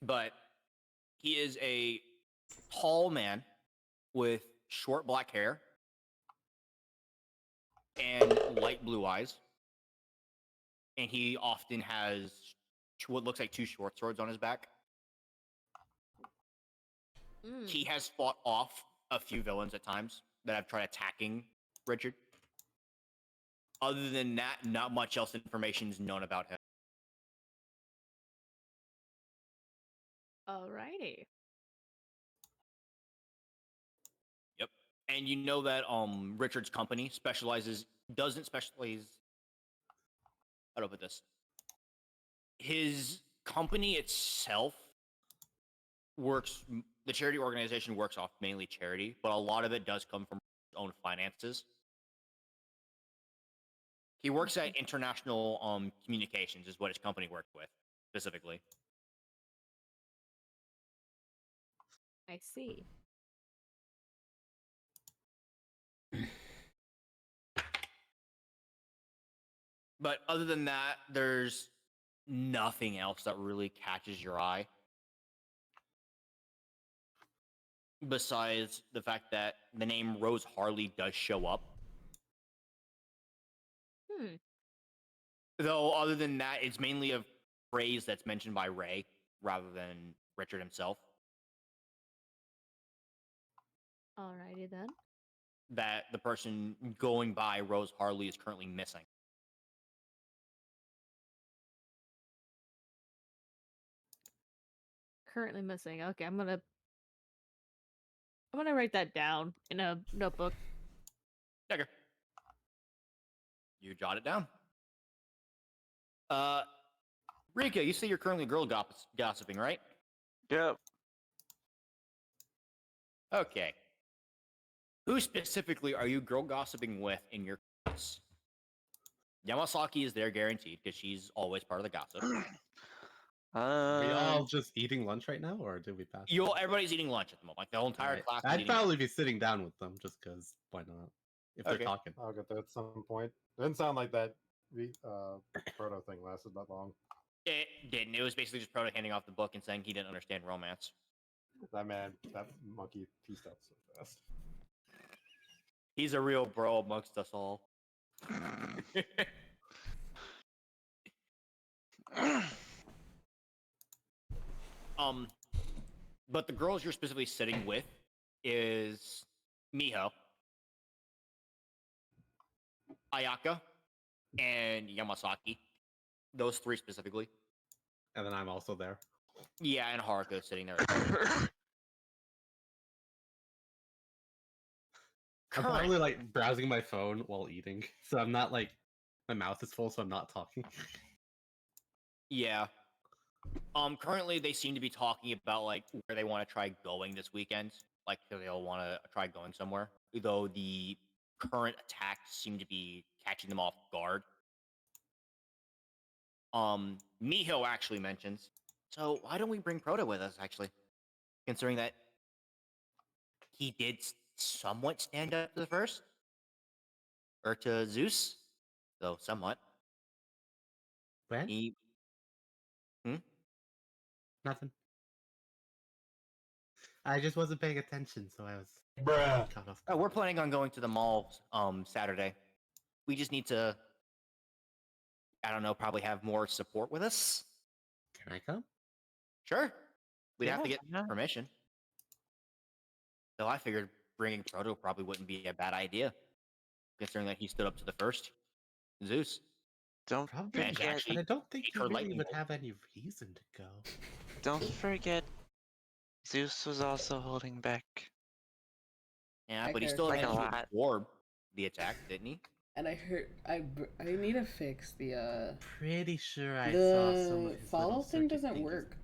But he is a tall man with short black hair and light blue eyes. And he often has what looks like 2 short swords on his back. Mm. He has fought off a few villains at times that have tried attacking Richard. Other than that, not much else information is known about him. Alrighty. Yep. And you know that Richard's company doesn't specialize. How do I put this? His company itself the charity organization works off mainly charity, but a lot of it does come from his own finances. He works at international communications is what his company works with specifically. I see. But other than that, there's nothing else that really catches your eye. Besides the fact that the name Rose Harley does show up. Though, other than that, it's mainly a phrase that's mentioned by Ray rather than Richard himself. Alrighty then. That the person going by Rose Harley is currently missing. Currently missing. Okay, I'm gonna write that down in a notebook. Okay. You jot it down. Rika, you say you're currently girl gossiping, right? Yep. Okay. Who specifically are you girl gossiping with in your class? Yamasaki is there guaranteed because she's always part of the gossip. Are we all just eating lunch right now, or did we pass? Everybody's eating lunch at the moment. Like the whole entire class. I'd probably be sitting down with them just because. Why not? if they're Okay. talking. I'll get there at some point. It didn't sound like that proto thing lasted that long. It didn't. It was basically just Proto handing off the book and saying he didn't understand romance. That monkey pieced out so fast. He's a real bro amongst us all. But the girls you're specifically sitting with is Miho, Ayaka, and Yamasaki. Those three specifically. And then I'm also there. Yeah, and Haruka sitting there. As well. I'm probably like browsing my phone while eating, so I'm not like my mouth is full, so I'm not talking. Yeah. Currently they seem to be talking about like where they want to try going this weekend. Like they'll want to try going somewhere. Though the current attacks seem to be catching them off guard. Miho actually mentions, so why don't we bring Proto with us, actually? Considering that he did somewhat stand up to the first. Or to Zeus. Though somewhat. When? He... Nothing. I just wasn't paying attention, so I was caught off. Oh, we're planning on going to the mall Saturday. We just need to, I don't know, probably have more support with us. Can I come? Sure. We'd have to Yeah, get why not? permission. Though I figured bringing Proto probably wouldn't be a bad idea. Considering that he stood up to the first Zeus. Don't Probably, Man, forget, but I don't think take you her really lightning would bolt. have any reason to go. don't forget, Zeus was also holding back. Yeah, I but he care. still Like a managed to lot. absorb the attack, didn't he? And I heard I need to fix the Pretty sure I The saw some of his follow little thing circuit doesn't thingies work.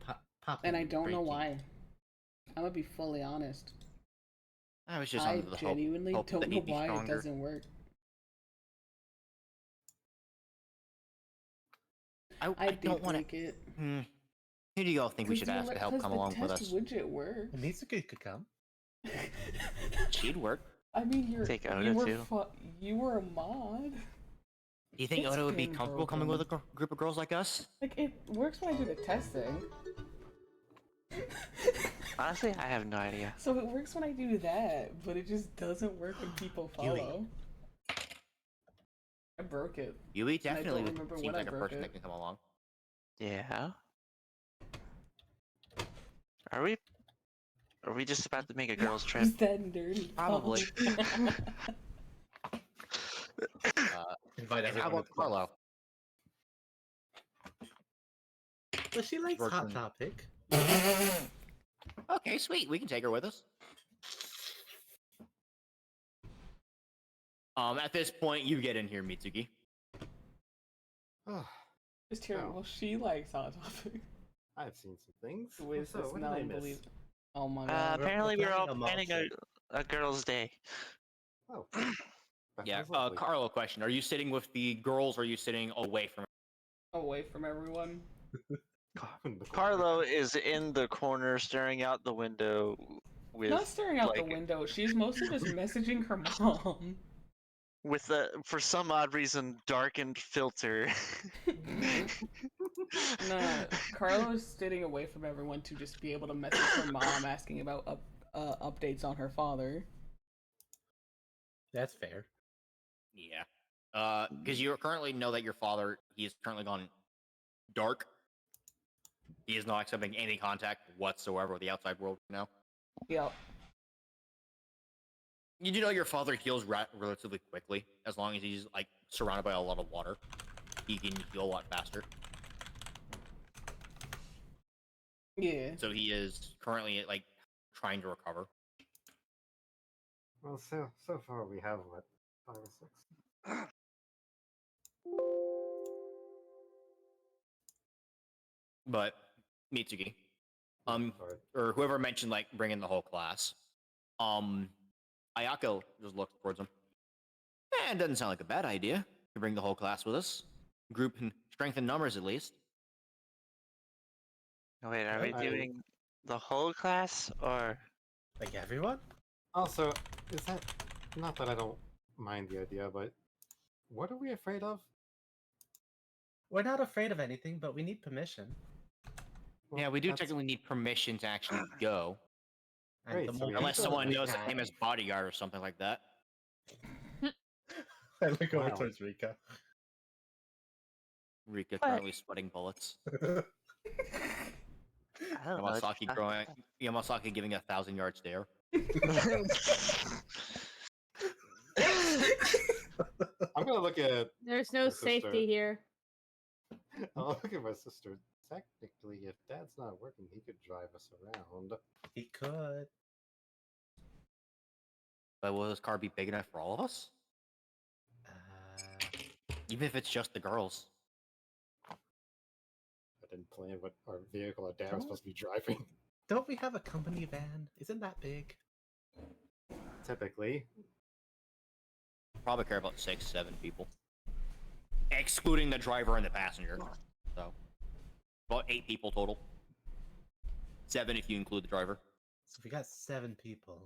popping and I don't know breaking. why. I'm gonna be fully honest. I was just I under the genuinely hope don't that know he'd be why it stronger. doesn't work. I don't did want break to. it. Who do you all think we should ask to help come along with us? The test widget worked. And Mitsuki could come. She'd work. I mean, Take you Oda, were too. you were a mod. Do you think It's Oda would be been comfortable coming with a broken. group of girls like us? Like it works when I do the testing. Honestly, I have no idea. So it works when I do that, but it just doesn't work when people Yui. follow. I broke it. Yui I don't definitely remember seems when I like a broke person it. that can come along. Yeah. Are we just about to make a girls trip? Is that dirty? Probably. Invite And how everyone about to class. Carlow? But she likes Working. Hot Topic. Okay, sweet. We can take her with us. At this point, you get in here, Mitsuki. Just hearing, Oh. well, she likes Hot Topic. I've seen some things. With So, this what did I miss? non-believable. Oh my god. Apparently we're all planning planning a girls' day. Oh. That Yeah, sounds lovely. Carlo, question. Are you sitting with the girls or are you sitting away from Away from everyone. Carlo is in the corner staring out the window with Not staring out the like, window. She's mostly just messaging her mom. with a, for some odd reason, darkened filter. Nah, Carlo's sitting away from everyone to just be able to message her mom asking about updates on her father. That's fair. Yeah. Because you currently know that your father, he is currently gone dark. He is not accepting any contact whatsoever with the outside world now. Yep. You do know your father heals relatively quickly, as long as he's like surrounded by a lot of water. He can heal a lot faster. Yeah. So he is currently like trying to recover. Well, so far we have what, 5 or 6. But Mitsuki, Sorry. or whoever mentioned like bringing the whole class, Ayako just looked towards him. It doesn't sound like a bad idea to bring the whole class with us. Group in strength in numbers, at least. Wait, are we I- doing the whole class or? Like everyone? Also, is that not that I don't mind the idea, but what are we afraid of? We're not afraid of anything, but we need permission. Well, Yeah, we do that's technically need permission to actually go. And Great, the so more we have Unless to- people someone we knows have- him as bodyguard or something like that. I look over Wow. towards Rika. Rika But- currently sweating bullets. I don't know. Yamasaki giving 1,000-yard stare. I'm gonna look at. There's no My sister. safety here. I'll look at my sister. Technically, if Dad's not working, he could drive us around. He could. But will this car be big enough for all of us? Even if it's just the girls. I didn't plan what our vehicle or Dad was Don't- supposed to be driving. Don't we have a company van? Isn't that big? Typically, Probably care about 6, 7 people. Excluding the driver and the passenger. So, about 8 people total. 7 if you include the driver. So we got 7 people.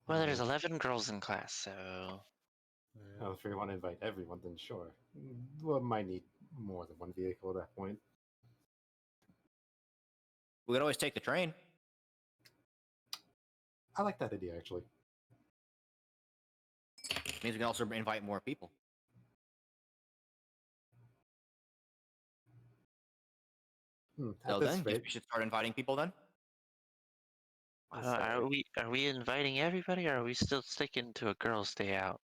Well, there's 11 girls in class, so well, if we want to invite everyone, then sure. We might need more than one vehicle at that point. We could always take the train. I like that idea, actually. Means we can also invite more people. At So this then, guess rate, we should start inviting people then. are we inviting everybody, or are we still sticking to a girls' day out?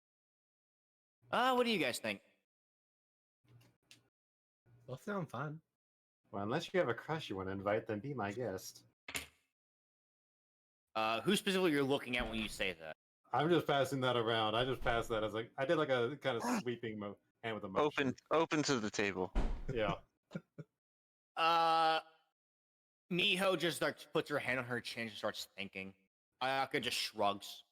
What do you guys think? Both sound fun. well, unless you have a crush you want to invite, then be my guest. Who specifically you're looking at when you say that? I'm just passing that around. I just passed that as like I did like a kind of sweeping hand with a motion. Open to the table. Yeah. Miho just like puts her hand on her chin and starts thinking. Ayaka just shrugs.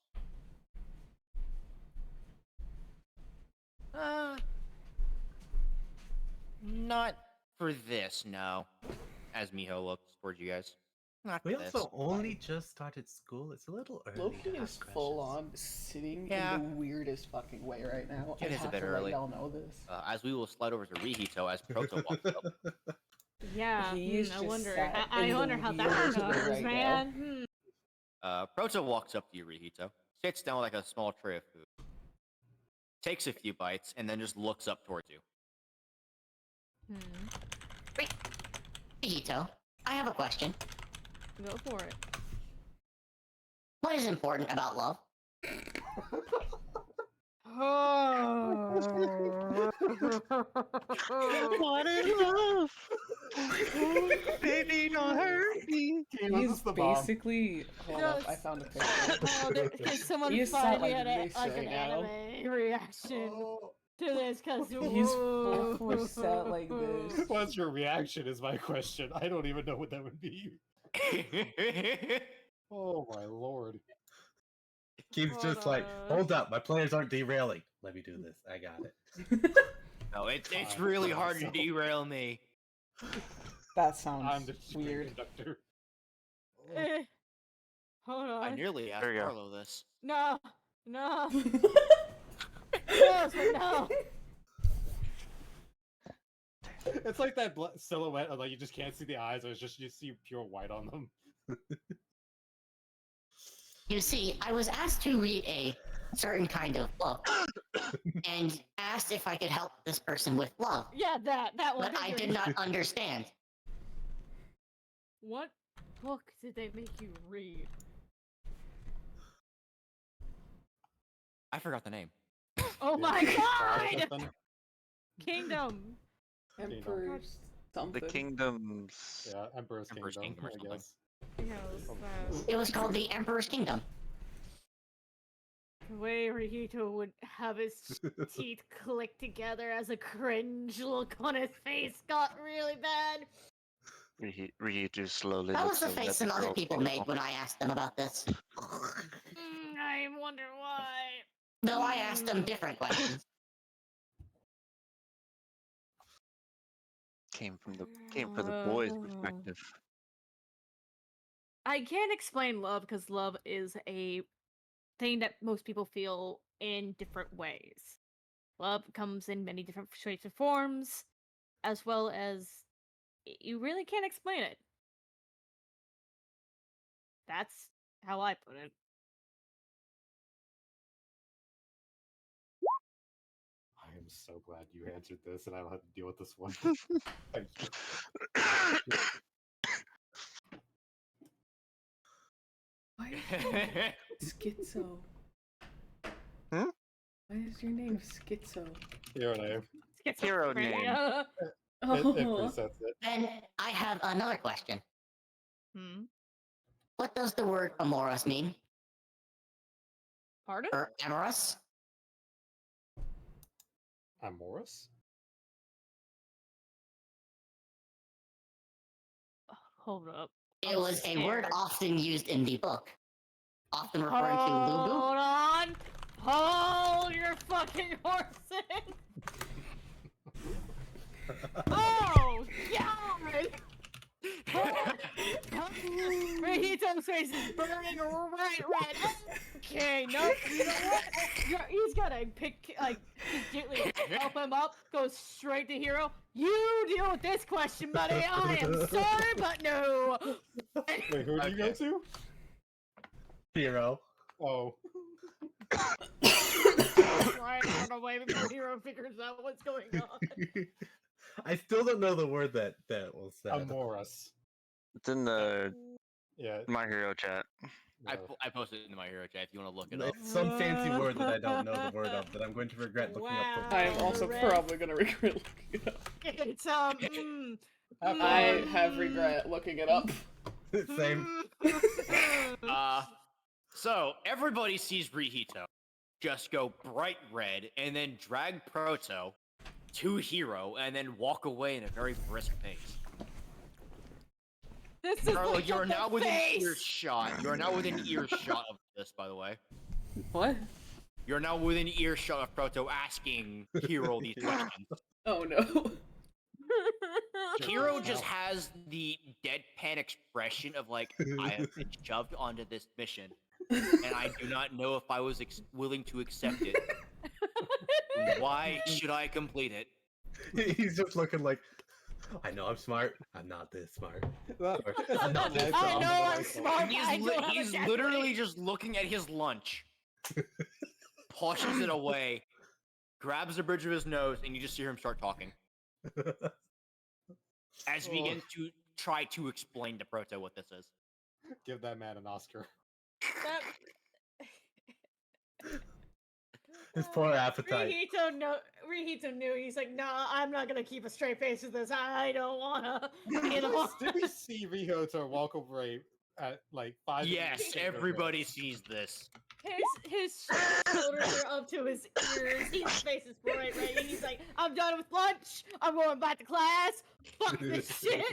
Not for this, no. As Miho looks towards you guys. Not for We this. also only just started school. It's a little early. Loki to have is full crushes. on sitting Yeah. in the weirdest fucking way right now. It I is a have bit to early. let y'all know this. As we will slide over to Rihito as Proto walks up. Yeah, He is I just wonder. sat I in the wonder how that weirdest way goes, right now. man. Proto walks up to you, Rihito. Sits down with like a small tray of food. Takes a few bites and then just looks up towards you. Hito, I have a question. Go for it. What is important about love? What is love? Baby, don't hurt me. He's basically. Hold up, I Just- found a picture. Oh, can someone He is find sat me like this like an right now. anime reaction to this? Cause He's full sat like this. What's your reaction? Is my question. I don't even know what that would be. Oh my lord. Keeps just Hold like, on. hold up, my players aren't derailing. Let me do this. I got it. No, it's God, really for hard to myself. derail me. That I'm sounds the string weird. conductor. Eh. Hold I on. nearly asked There you go. Carlo this. No. No. Yes, but no. It's like that silhouette of like you just can't see the eyes, or it's just you see pure white on them. You see, I was asked to read a certain kind of book and asked if I could help this person with love, Yeah, that one. but I did not understand. What book did they make you read? I forgot the name. Oh my Or god! something. Kingdom. Emperor's something. The kingdoms. Yeah, Emperor's Emperor's Kingdom, Kingdom or I something. guess. Yes, It was called The Emperor's Kingdom. the way Rihito would have his teeth click together as a cringe look on his face got really bad. Ryuju slowly That looks was the over at face the some other girls' people table. made when I asked them about this. I wonder why. Though I asked them different questions. Came from the boys' perspective. I can't explain love because love is a thing that most people feel in different ways. Love comes in many different shapes and forms, as well as you really can't explain it. That's how I put it. I am so glad you answered this, and I don't have to deal with this one. Thank you. Why is your name Schizo? Hmm? Why is your name Schizo? Your name. Hero name. Schizophrenia. It Oh, presets it. Then I have another question. Hmm. What does the word amorous mean? Pardon? Or amorous? Amorous? Hold up. It was a word scared. often used in the book, often referring to Lubu. Hold on. Hold your fucking horses. Oh, God! Rahito's face is burning right red. Okay, nope. You know what? He's gotta pick, just gently help him up, go straight to Hero. You deal with this question, buddy. I am sorry, but no. Wait, who do you go to? Hero. Oh. Try to run away before Hero figures out what's going on. I still don't know the word that was said. Amorous. It's in the Yeah. My Hero chat. I no. I posted it in my hero chat if you want to look it up. It's some fancy word that I don't know the word of that I'm going to regret looking up. Wow. I'm also Red. probably gonna regret looking it up. It's I have regret looking it up. Same. So everybody sees Rihito just go bright red and then drag Proto to Hero and then walk away in a very brisk pace. This is Carlo, like you are the now within face. earshot. You are now within earshot of this, by the way. What? You're now within earshot of Proto asking Hero these questions. Oh no. Hero just has the deadpan expression of like, I have been shoved onto this mission, and I do not know if I was willing to accept it. Why should I complete it? He's just looking like, I know I'm smart. I'm not this smart. I know this, I know I'm smart. He's, I don't have a he's death literally wish. just looking at his lunch, pushes it away, grabs the bridge of his nose, and you just hear him start talking. As he begins to try to explain to Proto what this is. Give that man an Oscar. His poor appetite. Rihito knew. He's like, nah, I'm not gonna keep a straight face with this. I don't wanna. Did we see Rihito walk away at like 5 Yes, everybody sees this. His shoulders are up to his ears. His face is bright red. And he's like, I'm done with lunch. I'm going back to class. Fuck this shit.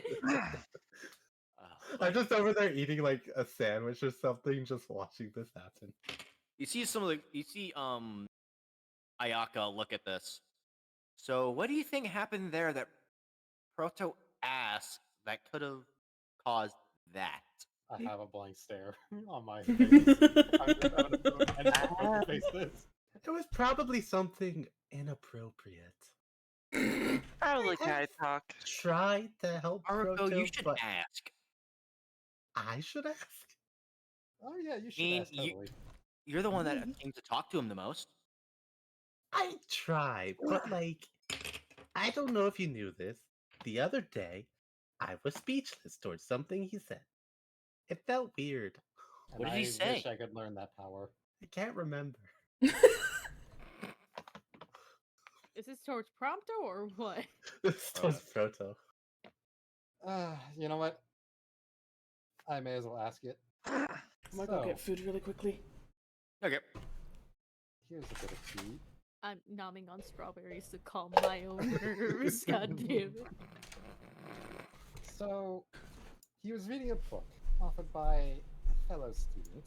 I'm just over there eating like a sandwich or something, just watching this happen. You see Ayaka look at this. So what do you think happened there that Proto asked that could have caused that? I have a blank stare on my face. I'm just having to face this. It was probably something inappropriate. Probably cat talk. Try to help Haruko, Proto, you should but ask. I should ask? Oh yeah, you should mean, ask totally. You're the one that seems to talk to him the most. I tried, but like, I don't know if you knew this. The other day, I was speechless towards something he said. It felt weird. And What did he I say? wish I could learn that power. I can't remember. Is this towards Prompto or what? This was Proto. You know what? I may as well ask it. I'm gonna go So, get food really quickly. Okay. here's a bit of tea. I'm nomming on strawberries to calm my own nerves. God damn it. So, he was reading a book offered by a fellow student.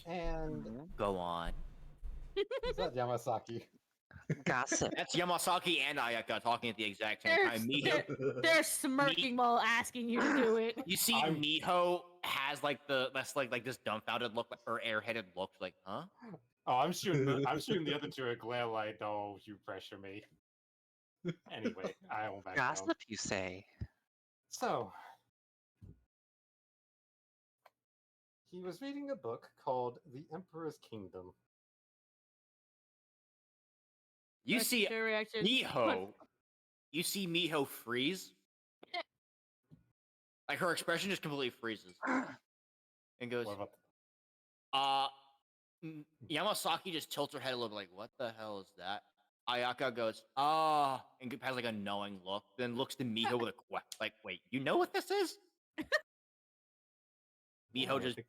And Go on. is that Yamasaki? Gossip. That's Yamasaki and Ayaka talking at the exact same They're, time. Miho, they're smirking while asking you to do it. you see, Miho has like that's like this dumbfounded look or airheaded look, like, huh? Oh, I'm shooting the other two a glare like, oh, you pressure me. Anyway, I won't back down. Gossip, you say? So, he was reading a book called The Emperor's Kingdom. You What's see your reaction? Miho. You see Miho freeze. Like her expression just completely freezes and goes, What about Yamasaki just tilts her head a little bit like, what the hell is that? Ayaka goes, ah, and has like a knowing look, then looks to Miho with a like, wait, you know what this is? Miho just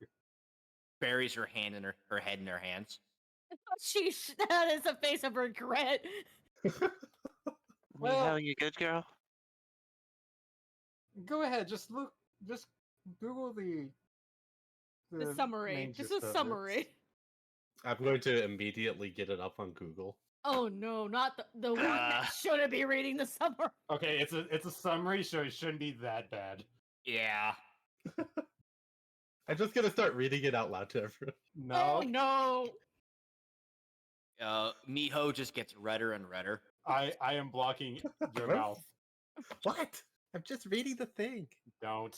buries her hand in her head in her hands. That is a face of regret. Miho, you good, girl? Go ahead, just Google the summary. main Just gist a of it. summary. I'm going to immediately get it up on Google. Oh no, not the one that shouldn't be reading the summary. Okay, it's a summary, so it shouldn't be that bad. Yeah. I'm just gonna start reading it out loud to everyone. No, Oh no. Miho just gets redder and redder. I am blocking your What? mouth. What? I'm just reading the thing. Don't.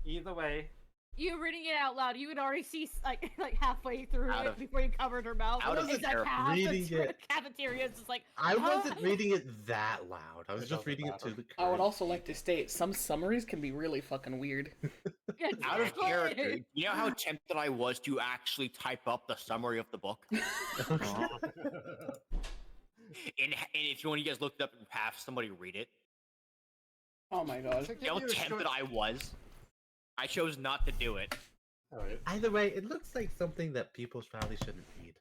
Either way, You reading it out loud, you would already see like halfway through Out it of- before you covered her mouth. out of It's like character. half Reading the it. cafeteria is just like I wasn't "Huh?" reading it that loud. I was It just doesn't reading it to matter. the I would current. also like to state some summaries can be really fucking weird. Out of Exactly. character. You know how tempted I was to actually type up the summary of the book? And if one of you guys looked up and have somebody read it, Oh my god. to give you know how you a tempted short- I was? I chose not to do it. Alright, Either way, it looks like something that people probably shouldn't read.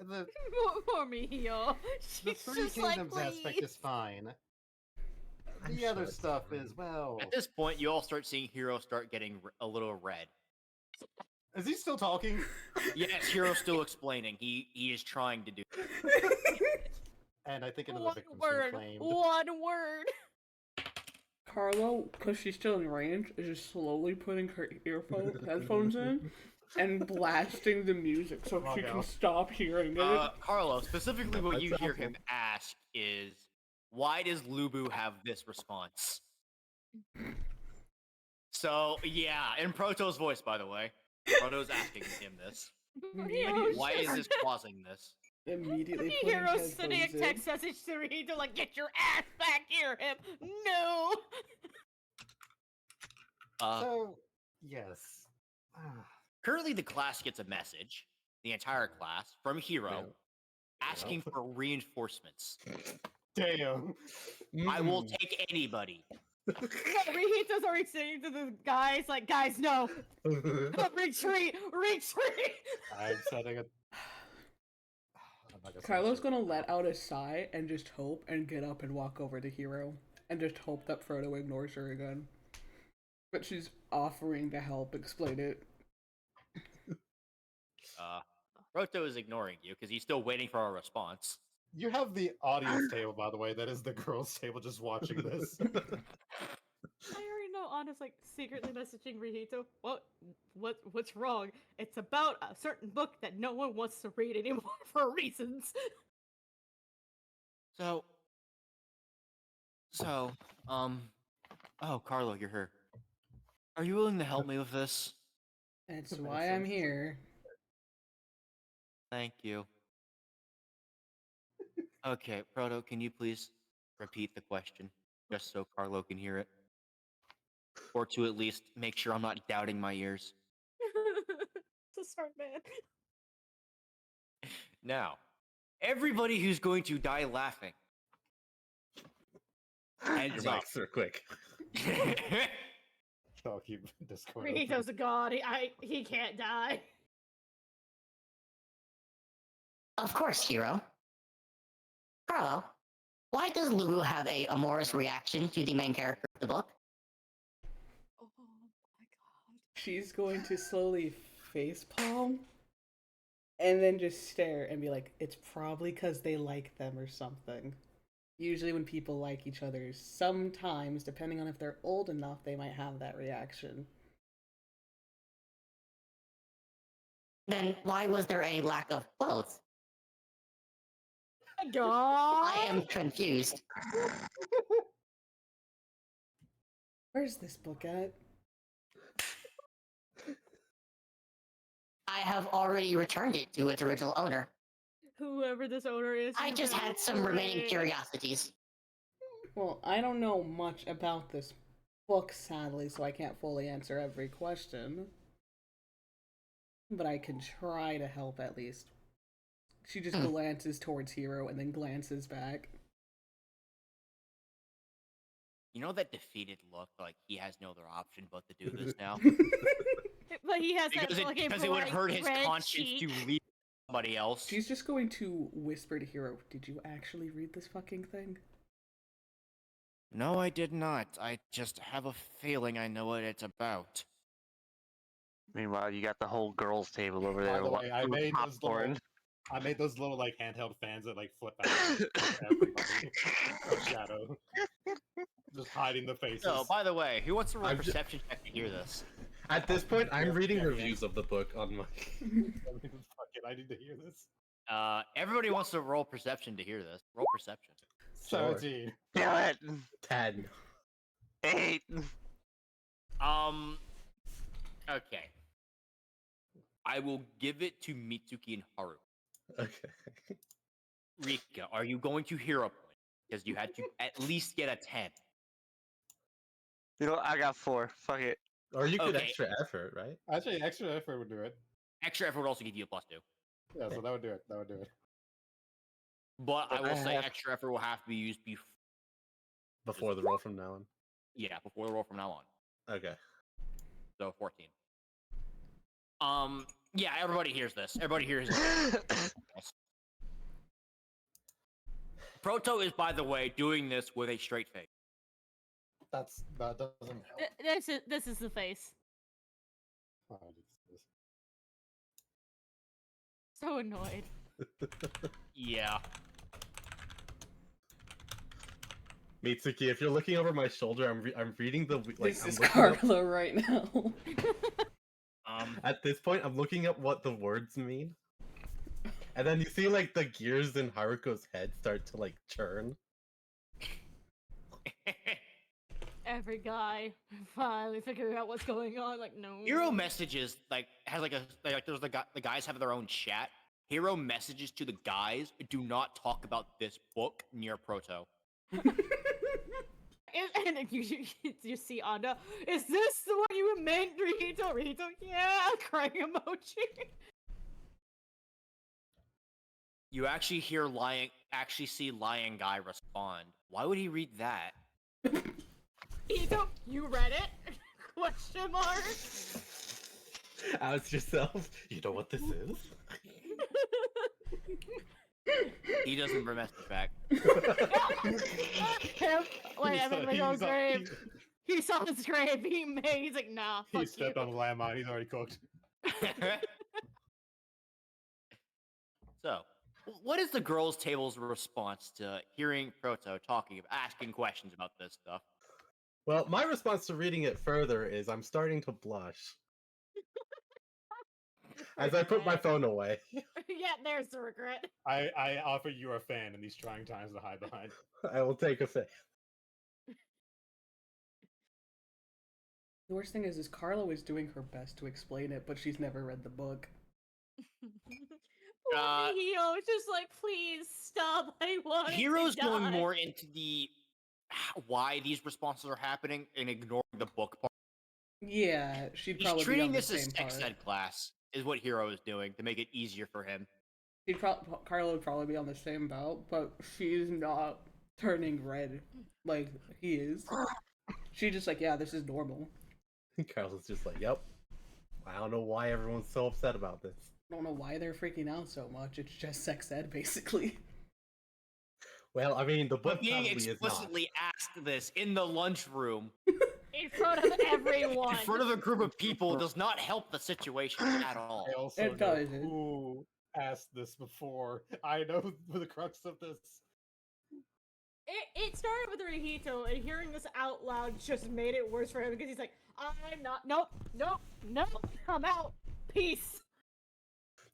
the Poor Mio. the She's Three just like, Kingdoms aspect please. is fine. I'm The sure other it's stuff fine. is, well. At this point, you all start seeing Hero start getting a little red. Is he still talking? Yes, Hero's still explaining. He is trying to do. And I think another One victim's been word. claimed. One word. Carlo, because she's still in range, is just slowly putting her headphones in and blasting the music so Oh, she no. can stop hearing it. Carlo, specifically what you That's hear awful. him ask is, why does Lubu have this response? So, yeah, in Proto's voice, by the way. Proto's asking him this. Mio, Why is this causing this? Immediately putting Hero's sending a headphones in. text message to Rito like, get your ass back here, him. No. So, yes. Currently, the class gets a message, the entire class, from Hero, asking for reinforcements. Damn. I will take anybody. Rito's already saying to the guys, like, guys, no. Retreat. Retreat. I'm setting a. I'm not gonna say Carlo's shit. gonna let out a sigh and just hope and get up and walk over to Hero and just hope that Frodo ignores her again. But she's offering to help explain it. Proto is ignoring you because he's still waiting for a response. You have the audience table, by the way. That is the girls' table just watching this. I already know Anna's like secretly messaging Rihito. What's wrong? It's about a certain book that no one wants to read anymore for reasons. So, oh, Carlo, you're here. Are you willing to help me with this? That's Makes why I'm sense. here. Thank you. Okay, Proto, can you please repeat the question, just so Carlo can hear it? Or to at least make sure I'm not doubting my ears. It's a smart man. Now, everybody who's going to die laughing. Your Heads up. mics are quick. Oh, keep Discord. Rihito's a god. He can't die. Of course, Hero. Carlo, why does Lulu have a amorous reaction to the main character of the book? Oh my god. She's going to slowly facepalm And then just stare and be like, it's probably because they like them or something. Usually when people like each other, sometimes, depending on if they're old enough, they might have that reaction. Then why was there a lack of clothes? I I am confused. Where's this book at? I have already returned it to its original owner. Whoever this owner is. I you just can had some remaining pray. curiosities. Well, I don't know much about this book, sadly, so I can't fully answer every question. But I can try to help at least. She just glances towards Hiro and then glances back. You know that defeated look, like he has no other option but to do this now? But he has that because fucking it would bright hurt his red conscience cheek. to leave somebody else. She's just going to whisper to Hiro, did you actually read this fucking thing? No, I did not. I just have a feeling I know what it's about. Meanwhile, you got the whole girls' table over By there. the way, with popcorn. I made those little like handheld fans that like flip out for everybody. A shadow. Just hiding the faces. So, by the way, who wants to roll I'm ju- perception check to hear this? At this point, I'm Yeah, reading yeah, reviews of the book on my. Fuck it, I need to hear this. Everybody wants to roll perception to hear this. Roll perception. 17. Do it! 10. 8! Okay. I will give it to Mitsuki and Haru. Okay. Rika, are you going to hear a point? Because you had to at least get a 10. You know, I got 4. Fuck it. Or you could Okay. extra effort, right? Actually, extra effort would do it. Extra effort would also give you a +2. Yeah, so that would do it. That would do it. But I But will I say have- extra effort will have to be used Before the roll from now on. before the roll from now on. Okay. So 14. Yeah, everybody hears this. Everybody hears this. Proto is, by the way, doing this with a straight face. That doesn't help. This is the face. Oh, it's- So annoyed. Yeah. Mitsuki, if you're looking over my shoulder, I'm reading the like. This I'm is looking up- Carlow right now. At this point, I'm looking up what the words mean, and then you see like the gears in Haruko's head start to like churn. Every guy finally figuring out what's going on. Like, no. Hero messages has there's the guys have their own chat. Hero messages to the guys, do not talk about this book near Proto. And you see Anda. Is this the one you meant, Rito? Rito? Yeah, crying emoji. You actually see Lion Guy respond. Why would he read that? Rito, you read it? Question mark. Ask yourself, you know what this is? He doesn't message back. Him, wait, I mean, He's- Leo's he's- grave. He saw his grave being made. He's like, nah, He fuck stepped you. on the landmine. He's already cooked. So, what is the girls' table's response to hearing Proto asking questions about this stuff? Well, my response to reading it further is I'm starting to blush as I put my phone away. Yeah, there's the regret. I offer you a fan in these trying times to hide behind. I will take a fan. The worst thing is Carlow is doing her best to explain it, but she's never read the book. Poor Hio, just like, please stop. I want Hero's to die. going more into the why these responses are happening and ignoring the book part. Yeah, she'd He's probably be treating on the this as same sex part. ed class, is what Hero is doing to make it easier for him. Carlow would probably be on the same boat, but she's not turning red like he is. She just like, yeah, this is normal. Carlos is just like, yep. I don't know why everyone's so upset about this. I don't know why they're freaking out so much. It's just sex ed, basically. Well, I mean, the book But being probably is not. explicitly asked this in the lunchroom In front of everyone. in front of a group of people does not help the situation at all. I also It know doesn't. who asked this before. I know the crux of this. It started with Rihito, and hearing this out loud just made it worse for him because he's like, I'm not. Nope. I'm out. Peace.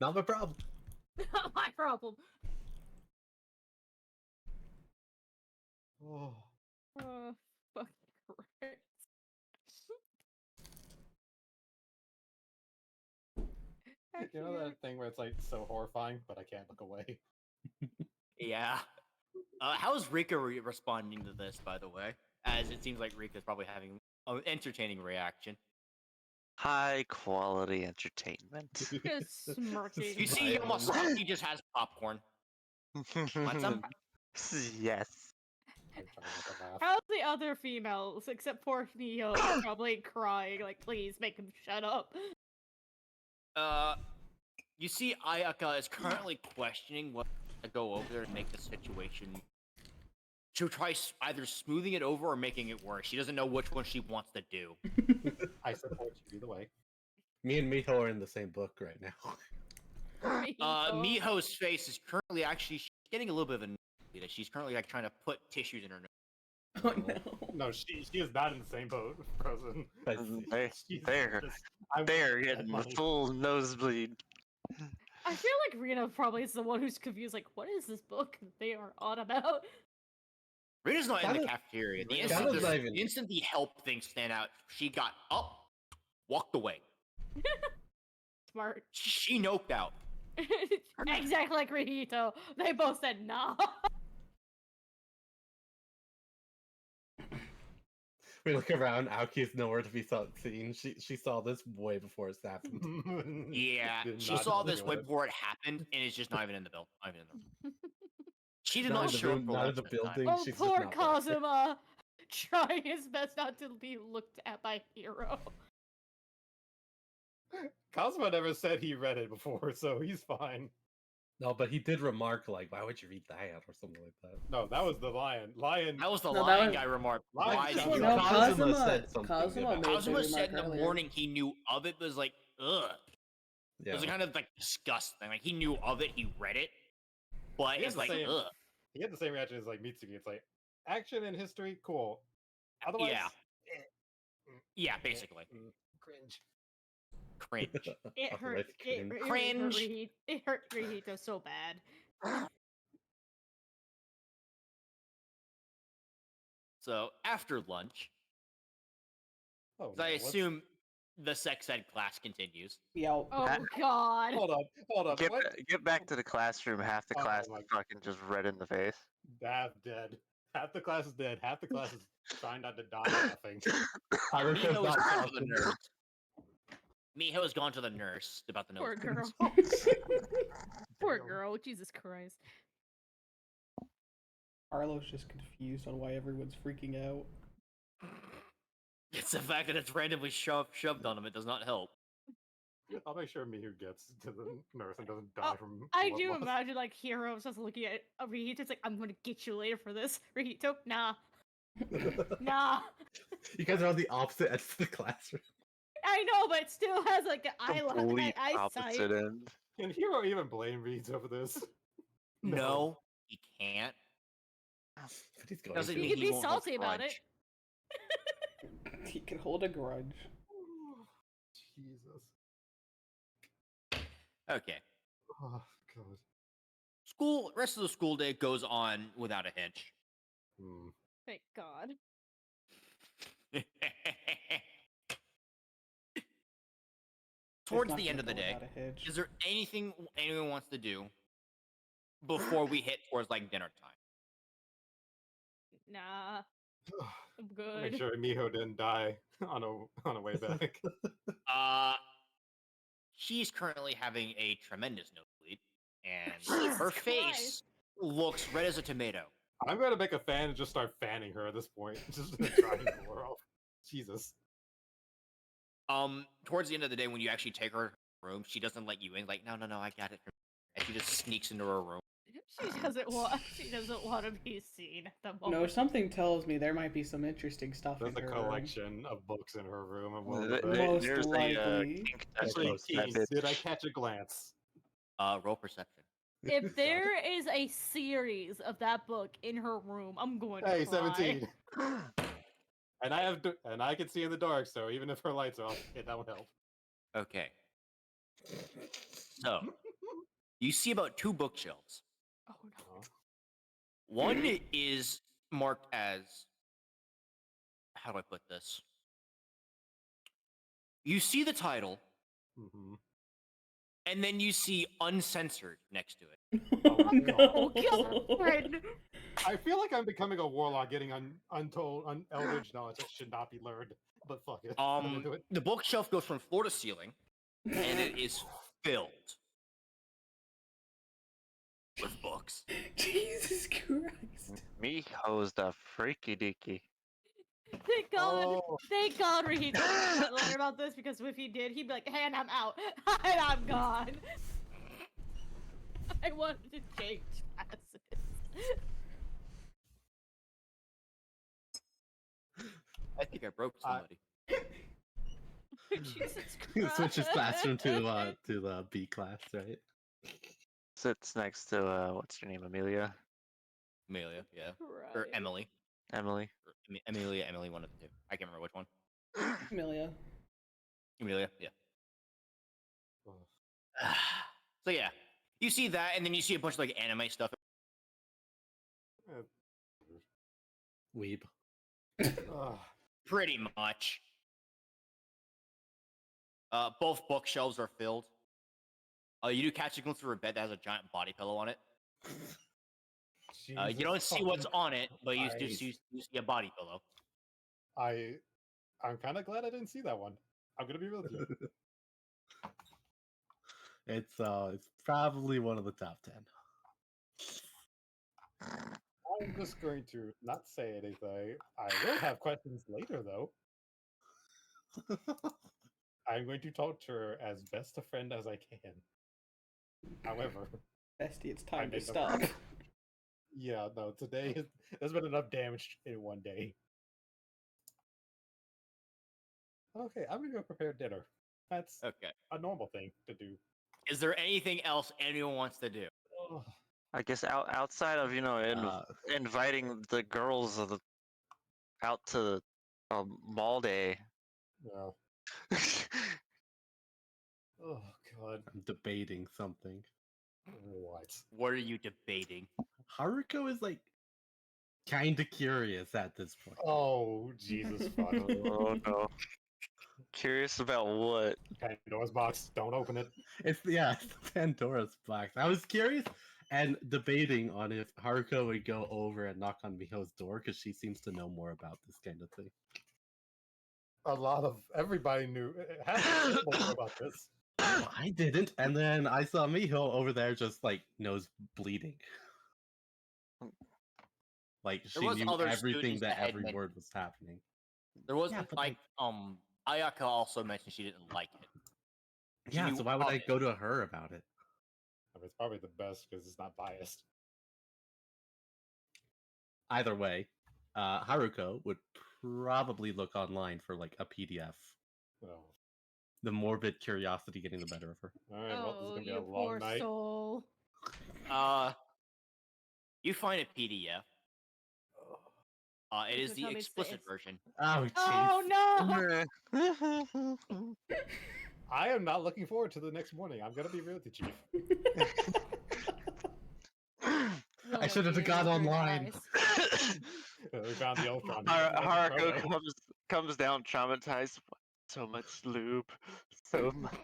Not my problem. Not my problem. Oh. Fucking Christ. You know that thing where it's like so horrifying, but I can't look away. Yeah. How's Rika responding to this, by the way? As it seems like Rika's probably having an entertaining reaction. High quality entertainment. Just smirking. You see, he just has popcorn. Want some? Yes. I'm trying not to laugh. How's the other females, except for Neo, probably crying, like, please make him shut up. You see, Ayaka is currently questioning what to go over there and make the situation. She'll try either smoothing it over or making it worse. She doesn't know which one she wants to do. I support you either way. Me and Miho are in the same book right now. Miho's face is currently actually she's getting a little bit of a that she's currently like trying to put tissues in her nose. Oh no. No, she is not in the same boat, Frozen. They're getting the full nosebleed. I feel like Rina probably is the one who's confused, like, what is this book they are on about? Rita's not in the cafeteria. The instant the help things stand out, she got up, walked away. Smart. She noped out. Exactly like Rihito. They both said nah. We look around, Aoki's nowhere to be seen. She saw this way before it happened. Yeah, Did she not saw think this of way it. before it happened, and it's just not even in the building. Not even in the room. She did Not not in the show room, up for not in lunch the this time. building. Oh, She's just poor not there. Kazuma. Trying his best not to be looked at by Hero. Kazuma never said he read it before, so he's fine. No, but he did remark like, "Why would you read that?" or something like that. No, that was the lion. Lion. That was the No, that lion was- guy remarked. Lion Why said did you? No, Kazuma Kazuma said something Kazuma about- made the Kazuma said in remark the earlier. morning he knew of it, but was like, ugh. It Yeah. was kind of like disgusting. Like he knew of it, he read it, but He it's has the like, same- ugh. He had the same reaction as like Mitsuki. It's like action and history, cool. Otherwise, Yeah. eh, Yeah, basically. cringe. Cringe. It Oh, hurt. that's It, cringe. it hurt Rihito so bad. So after lunch, Oh, 'cause no, I what's- assume the sex ed class continues. Yo. Oh god. Hold on. Get back to the classroom. Half the Oh class my- is fucking just red in the face. Half dead. Half the class is dead. Half the class is trying not to die laughing. Haruko's Miho not has gone to the talking. nurse. Miho has gone to the nurse about the nose. Poor girl. Poor girl. Jesus Christ. Carlow's just confused on why everyone's freaking out. It's the fact that it's randomly shoved on him. It does not help. I'll make sure Mihu gets to the nurse and doesn't die from. I blood do loss. imagine like Hero's just looking at Rihito's like, I'm gonna get you later for this. Rihito, nah. Nah. You guys are on the opposite ends of the classroom. I know, but it still has like an Complete eyesight. opposite end. Can Hero even blame Reeds over this? No, he can't. But he's going Doesn't to. mean He could be won't hold salty about grudge. He can hold a grudge. Jesus. Okay. Oh god. Rest of the school day goes on without a hitch. Hmm. Thank God. Towards It's the not end of the gonna go day, without a hitch. is there anything anyone wants to do before we hit towards like dinner time? Nah. I'm Make good. sure Miho didn't die on a way back. She's currently having a tremendous nosebleed, and Jesus her Christ. face looks red as a tomato. I'm gonna make a fan and just start fanning her at this point. Just trying to cool her off. Jesus. Towards the end of the day, when you actually take her to her room, she doesn't let you in. Like, no, I got it. And she just sneaks into her room. She doesn't want to be seen at the No, moment. something tells me there might be some interesting stuff There's in a her room. collection of books in her room. And one of Th- them- th- Most There's a likely. kink Actually, test teens, method. did I catch a glance? Roll perception. If there is a series of that book in her room, I'm going to Hey, cry. 17. And I can see in the dark, so even if her lights are off, that would help. Okay. So, you see about 2 bookshelves. Oh no. One is marked as, how do I put this? You see the title, Mm-hmm. and then you see uncensored next to it. Oh, Oh no. god. I feel like I'm becoming a warlock, getting untold, eldritch knowledge that should not be learned. But fuck it, I'm into it. The bookshelf goes from floor to ceiling, and it is filled with books. Jesus Christ. Me hoes the freaky deaky. Thank God. Oh. Thank God Raheem didn't learn about this, because if he did, he'd be like, hey, and I'm out. And I'm gone. I wanted to change classes. I think I broke somebody. Jesus He Christ. switches classroom to the B class, right? Sits next to what's your name, Amelia? Amelia, yeah. Or Christ. Emily. Emily. Or Amelia, Emily, one of the two. I can't remember which one. Amelia. Amelia, yeah. Oh. So yeah, you see that, and then you see a bunch of like anime stuff. Weeb. Ugh. Pretty much. Both bookshelves are filled. You do catch a glimpse of her bed that has a giant body pillow on it. You don't Jesus see what's fucking on it, but you Christ. see a body pillow. I'm kind of glad I didn't see that one. I'm gonna be real with you. It's probably one of the top 10. I'm just going to not say anything. I will have questions later, though. I'm going to talk to her as best a friend as I can. However, Bestie, it's I time to made no- stop. Yeah, no, today there's been enough damage in one day. Okay, I'm gonna go prepare dinner. That's Okay. a normal thing to do. Is there anything else anyone wants to do? Ugh. I guess outside of inviting the girls out to mall day. No. Oh god. I'm debating something. What? What are you debating? Haruko is like kind of curious at this point. Oh Jesus fuck. Oh no. Curious about what? Pandora's box. Don't open it. It's the Pandora's box. I was curious and debating on if Haruko would go over and knock on Miho's door because she seems to know more about this kind of thing. A lot of everybody knew half the people knew about this. I didn't, and then I saw Miho over there just like nose bleeding. Like she was knew other everything students that that had every men- word was happening. There was Yeah, but, like Ayaka also mentioned she didn't like it. She Yeah, knew so why would of I it. go to her about it? I mean, it's probably the best because it's not biased. Either way, Haruko would probably look online for like a PDF. So, The morbid curiosity getting the better of her. all right, well, this is Oh, gonna be you a poor long night. soul. You find a PDF. It Please is don't the tell me it's explicit version. Oh, Oh no! I am not looking forward to the next morning. I'm gonna be real with you, Chief. I should have gone online. We found the Ultron. Haruko comes down traumatized. So much lube. So much.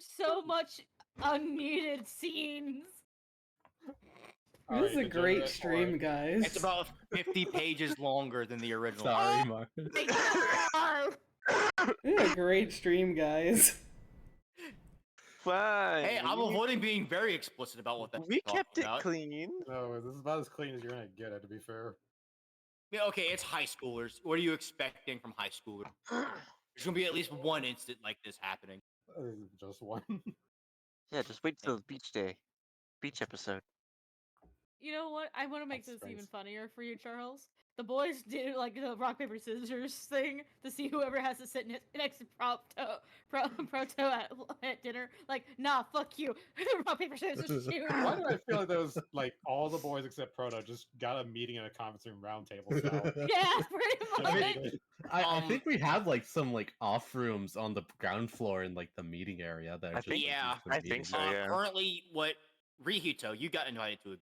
So much unneeded scenes. This is a great stream, guys. It's about 50 pages longer than the original. Sorry, Mark. My God. This is a great stream, guys. Fine. Hey, I'm avoiding being very explicit about what that's We talking kept it about. clean. No, this is about as clean as you're gonna get it. To be fair. Yeah, okay, it's high schoolers. What are you expecting from high schoolers? There's gonna be at least one instant like this happening. Just one. Yeah, just wait till the beach episode. You know what? I want to make That's this even nice. funnier for you, Charles. the boys do like the rock paper scissors thing to see whoever has to sit next to Proto at dinner. Like, nah, fuck you. Rock paper scissors shoot. Why do I feel like those like all the boys except Proto just got a meeting in a conference room round table style? Yeah, pretty much. I think we have like some like off rooms on the ground floor in like the meeting area that are I just, think- like, yeah, used for I think meetings. so, yeah. Currently, what Rihito, you got invited to.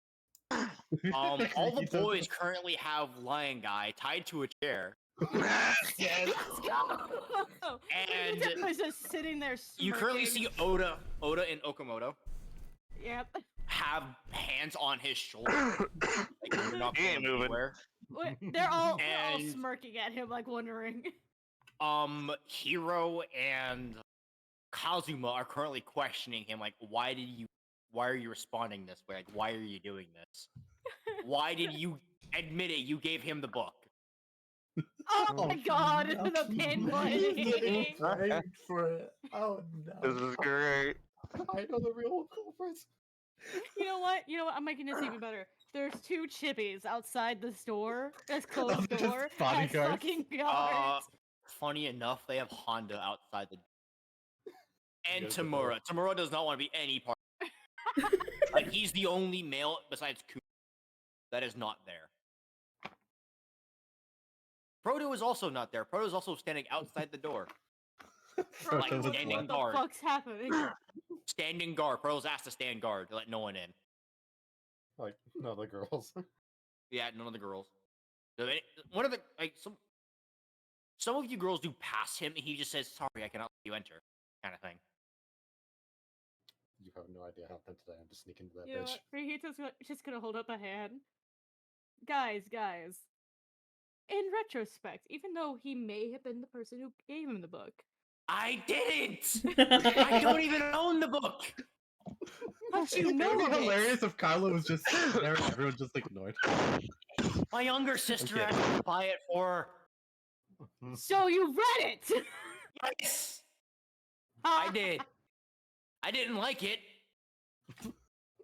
All the Rihito. boys currently have Lion Guy tied to a chair, Yes. Let's go. and Rihito's just sitting there. you currently see smirking. Oda, and Okamoto Yep. have hands on his shoulder. Like, you're not He ain't going moving. anywhere. They're all And- smirking at him, like wondering. Hiro and Kazuma are currently questioning him, like, why are you responding this way? Like, why are you doing this? Why did you admit it? You gave him the book. Oh my god, no. the pinpointing. Right for it. Oh This no. is great. I know the real culprits. You know what? I'm making this even better. There's two chippies outside the store. This closed they're just door. As bodyguards? fucking guards. Funny enough, they have Honda outside the and Yes, they do. Tamura. Tamura does not want to be any part. Like, he's the only male besides Ku that is not there. Proto is also not there. Proto is also standing outside the door. Proto was Like, standing left. What guard. the fuck's happening? Standing guard. Proto's asked to stand guard to let no one in. Like, no, the girls. Yeah, none of the girls. So, one of the like some of you girls do pass him, and he just says, "Sorry, I cannot let you enter," kind of thing. You have no idea how bent today. I'm just sneaking into that You know bitch. what? Rihito's just gonna hold up a hand. Guys. In retrospect, even though he may have been the person who gave him the book, I didn't. I don't even own the book. but It you would know be it. hilarious if Carlow was just there and everyone just ignored him. My younger sister Okay. had to buy it for. So you read it. Yes, I did. I didn't like it,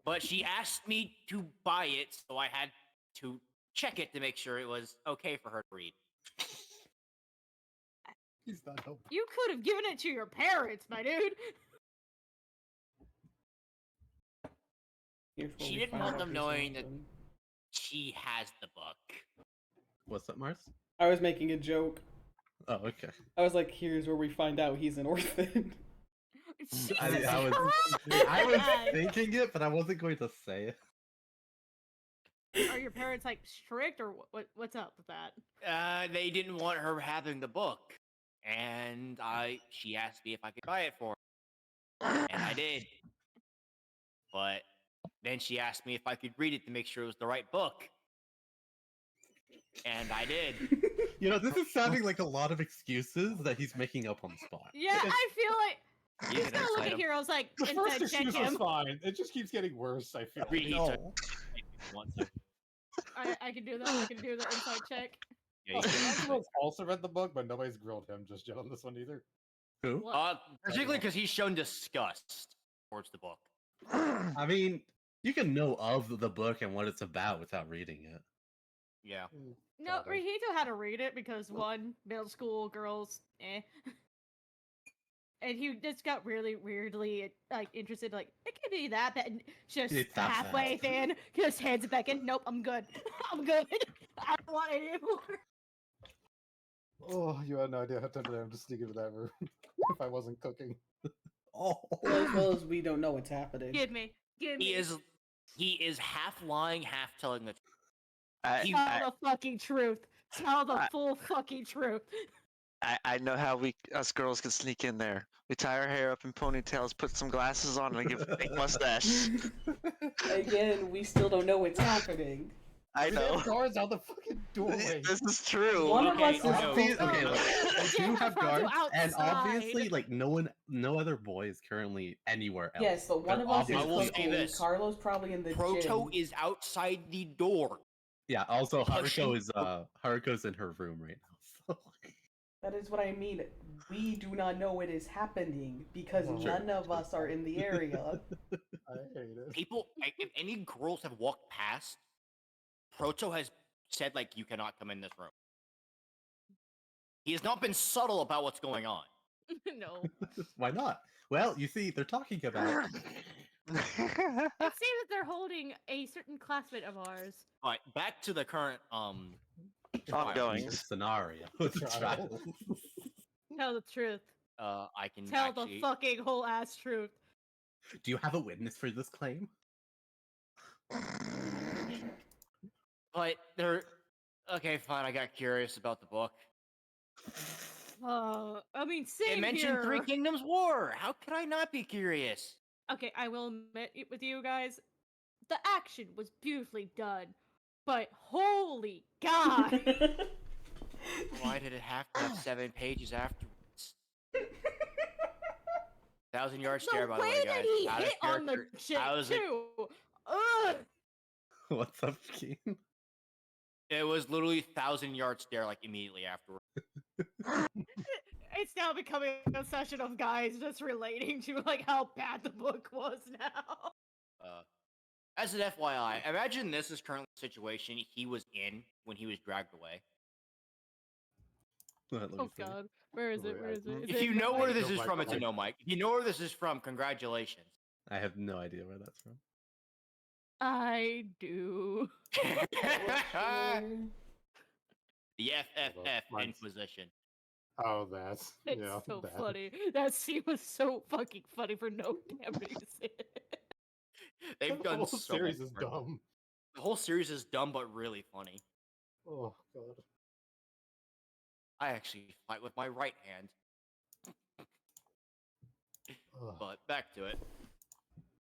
but she asked me to buy it, so I had to check it to make sure it was okay for her to read. He's not helping. You could have given it to your parents, my dude. Here's where She we didn't find want out them he's knowing an that- orphan. She has the book. What's that, Mars? I was making a joke. Oh, okay. I was like, here's where we find out he's an orphan. Jesus I was Christ. thinking it, but I wasn't going to say it. Are your parents like strict or what's up with that? They didn't want her having the book, and she asked me if I could buy it for her, and I did. But then she asked me if I could read it to make sure it was the right book, and I did. You know, this is sounding like a lot of excuses that he's making up on the spot. Yeah, I feel like You he's can gonna look incite at him. Heroes like The first inside check excuse was him. fine. It just keeps getting worse. I feel. Read like. it. No. If you want to. I can do that. I can do the inside check. Yeah, you Oh, can. Maxwell's also read the book, but nobody's grilled him just yet on this one either. Who? What? Particularly because he's shown disgust towards the book. I mean, you can know of the book and what it's about without reading it. Yeah. No, Kinda. Rihito had to read it because one, middle school girls, and he just got really weirdly like interested. Like it could be that, but just It's that halfway bad. in, just hands it back in. Nope, I'm good. I'm good. I don't want it anymore. Oh, you had no idea how tempted I am to sneak into that room if I wasn't cooking. Oh. As well as we don't know what's happening. Give me. He is half lying, half telling the truth. I, Tell the fucking truth. Tell the full fucking truth. I know how us girls can sneak in there. We tie our hair up in ponytails, put some glasses on, and give a fake mustache. Again, we still don't know what's happening. I We have know. guards out the fucking doorway. This is true. One of Okay, us is no. Okay, Oh, look, they do yeah, have Fronto guards, and obviously, outside. like, no other boy is currently anywhere else. Yes, but one of us is I will say cooking. this. Carlo's probably in the Proto gym. is outside the door. Yeah, also, Because Haruko's in her room right now. So. That is what I mean. We do not know what is happening because Well, none of us are in the area. I hate it. People, if any girls have walked past, Proto has said like you cannot come in this room. He has not been subtle about what's going on. No. Why not? Well, you see, they're talking about. It seems that they're holding a certain classmate of ours. All right, back to the current Ongoings. Scenario. Trial. Tell the truth. I can Tell actually... the fucking whole ass truth. Do you have a witness for this claim? But they're... Okay, fine, I got curious about the book. I mean, same It mentioned here. Three Kingdoms War! How could I not be curious? Okay, I will admit it with you guys. The action was beautifully done, but holy god! Why did it have to have 7 pages afterwards? 1,000-yard stare, by the way, way guys. that he Out of hit on the character. shit How is it? too. Ugh. What's up, Keen? It was literally 1,000-yard stare, like, immediately afterwards. It's now becoming a session of guys just relating to like how bad the book was now. As an FYI, imagine this is currently the situation he was in when he was dragged away. Let me Oh see. god, where is it? Where is it? Is If it you know where this Go is back from, to it's a life. no, Mike. If you know where this is from, congratulations. I have no idea where that's from. I do. The FFF Mine's- Inquisition. Oh, that's It's yeah. so that. funny. That scene was so fucking funny for no damn reason. They've The done whole so series much is for- dumb. The whole series is dumb but really funny. Oh god. I actually fight with my right hand. Ugh. But back to it.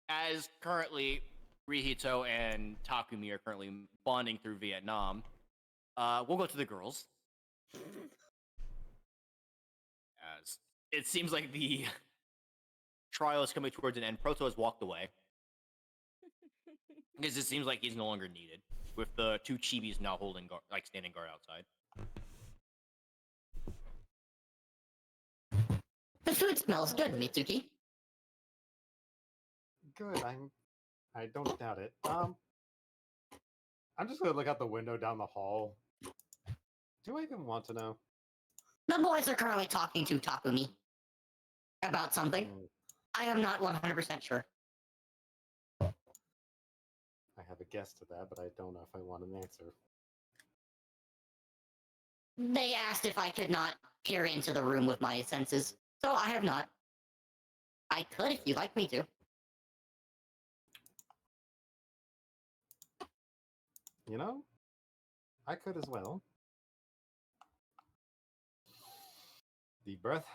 As currently Rihito and Takumi are currently bonding through Vietnam, we'll go to the girls. As it seems like the trial is coming towards an end. Proto has walked away. Because it seems like he's no longer needed, with the 2 chibis now holding guard, like standing guard outside. The food smells good, Mitsuki. Good. I don't doubt it. I'm just gonna look out the window down the hall. Do I even want to know? The boys are currently talking to Takumi about something. Mm, I am not 100% sure. I have a guess to that, but I don't know if I want an answer. They asked if I could not peer into the room with my senses, so I have not. I could if you'd like me to. You know, I could as well. Deep breath.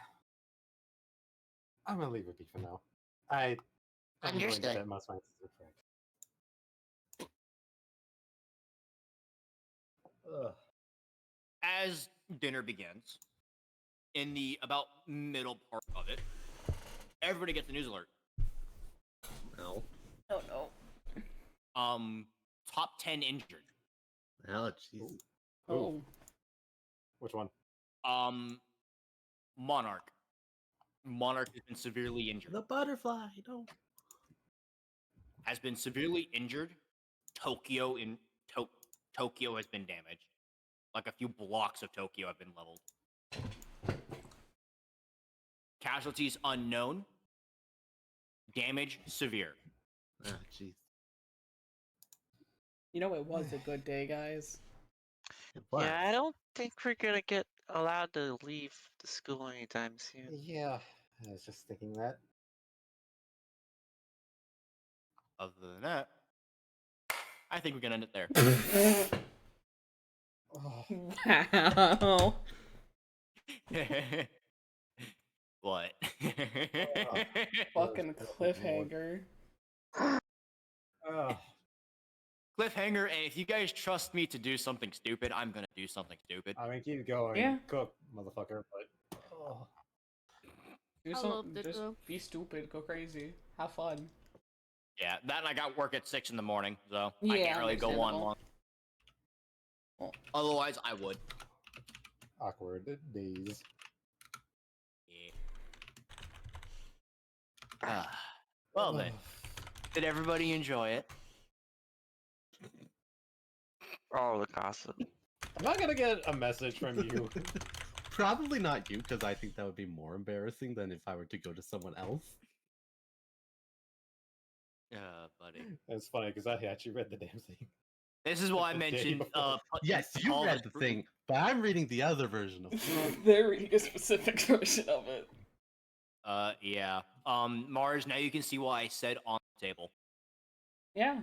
I'm gonna leave it be for now. I'm going to Understood. bet most of my answers are correct. Ugh. As dinner begins, in the about middle part of it, everybody gets a news alert. No. Oh no. Top 10 injured. Oh, jeez. Oh. Which one? Monarch. Monarch has been severely injured. The butterfly. No. Has been severely injured. Tokyo Tokyo has been damaged. Like a few blocks of Tokyo have been leveled. Casualties unknown. Damage severe. Oh, jeez. You know, it was a good day, guys. What? Yeah, I don't think we're gonna get allowed to leave the school anytime soon. Yeah, I was just thinking that. Other than that, I think we can end it there. Oh, Wow. What? Fucking That was cliffhanger. ugh. Cliffhanger, and if you guys trust me to do something stupid, I'm gonna do something stupid. I mean, keep going. Yeah. Cook, motherfucker. But Do I some, loved it, just though. be stupid, go crazy, have fun. Yeah, that and I got work at 6 in the morning, so I Yeah, can't really go on understandable. long. Well, Otherwise, I would. awkward days. Yeah. Well then, did everybody enjoy it? All the gossip. I'm not gonna get a message from you. Probably not you, because I think that would be more embarrassing than if I were to go to someone else. Buddy. It's funny because I actually read the damn thing. This is why I The day mentioned. before. Yes, you all read this- the thing, but I'm reading the other version of it. They're reading a specific version of it. Yeah. Mars. Now you can see why I said on the table. Yeah.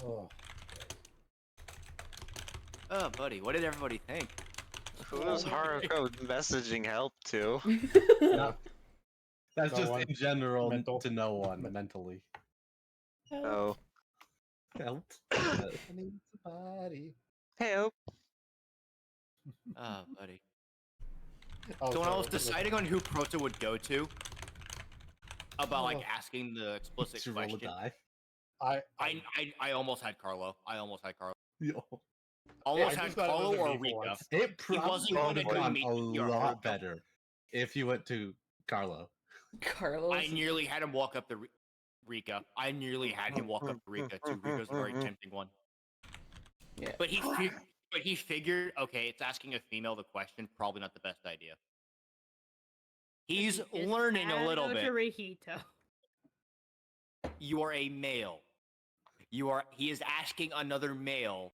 Oh. Oh, buddy. What did everybody think? Who is Haruko messaging help to? No, that's No just one. in general Mental. to no one mentally. Oh, Help. I need somebody. help. Oh, buddy. Oh, So when I sorry, was deciding on who Proto would go to, about like Oh. asking the explicit To roll a question, die. I almost had Carlo. Yo. Almost I had just thought it Carlo was a or V for Rika. once. It He wasn't probably would going have to gone meet a me or lot Haruko. better if you went to Carlo. Carlos. I nearly had him walk up to Rika. I nearly had him walk up to Rika too. Rika's a very tempting one. Yeah. But he figured, okay, it's asking a female the question, probably not the best idea. He's Just learning a add little to bit. Rihito. You are a male. He is asking another male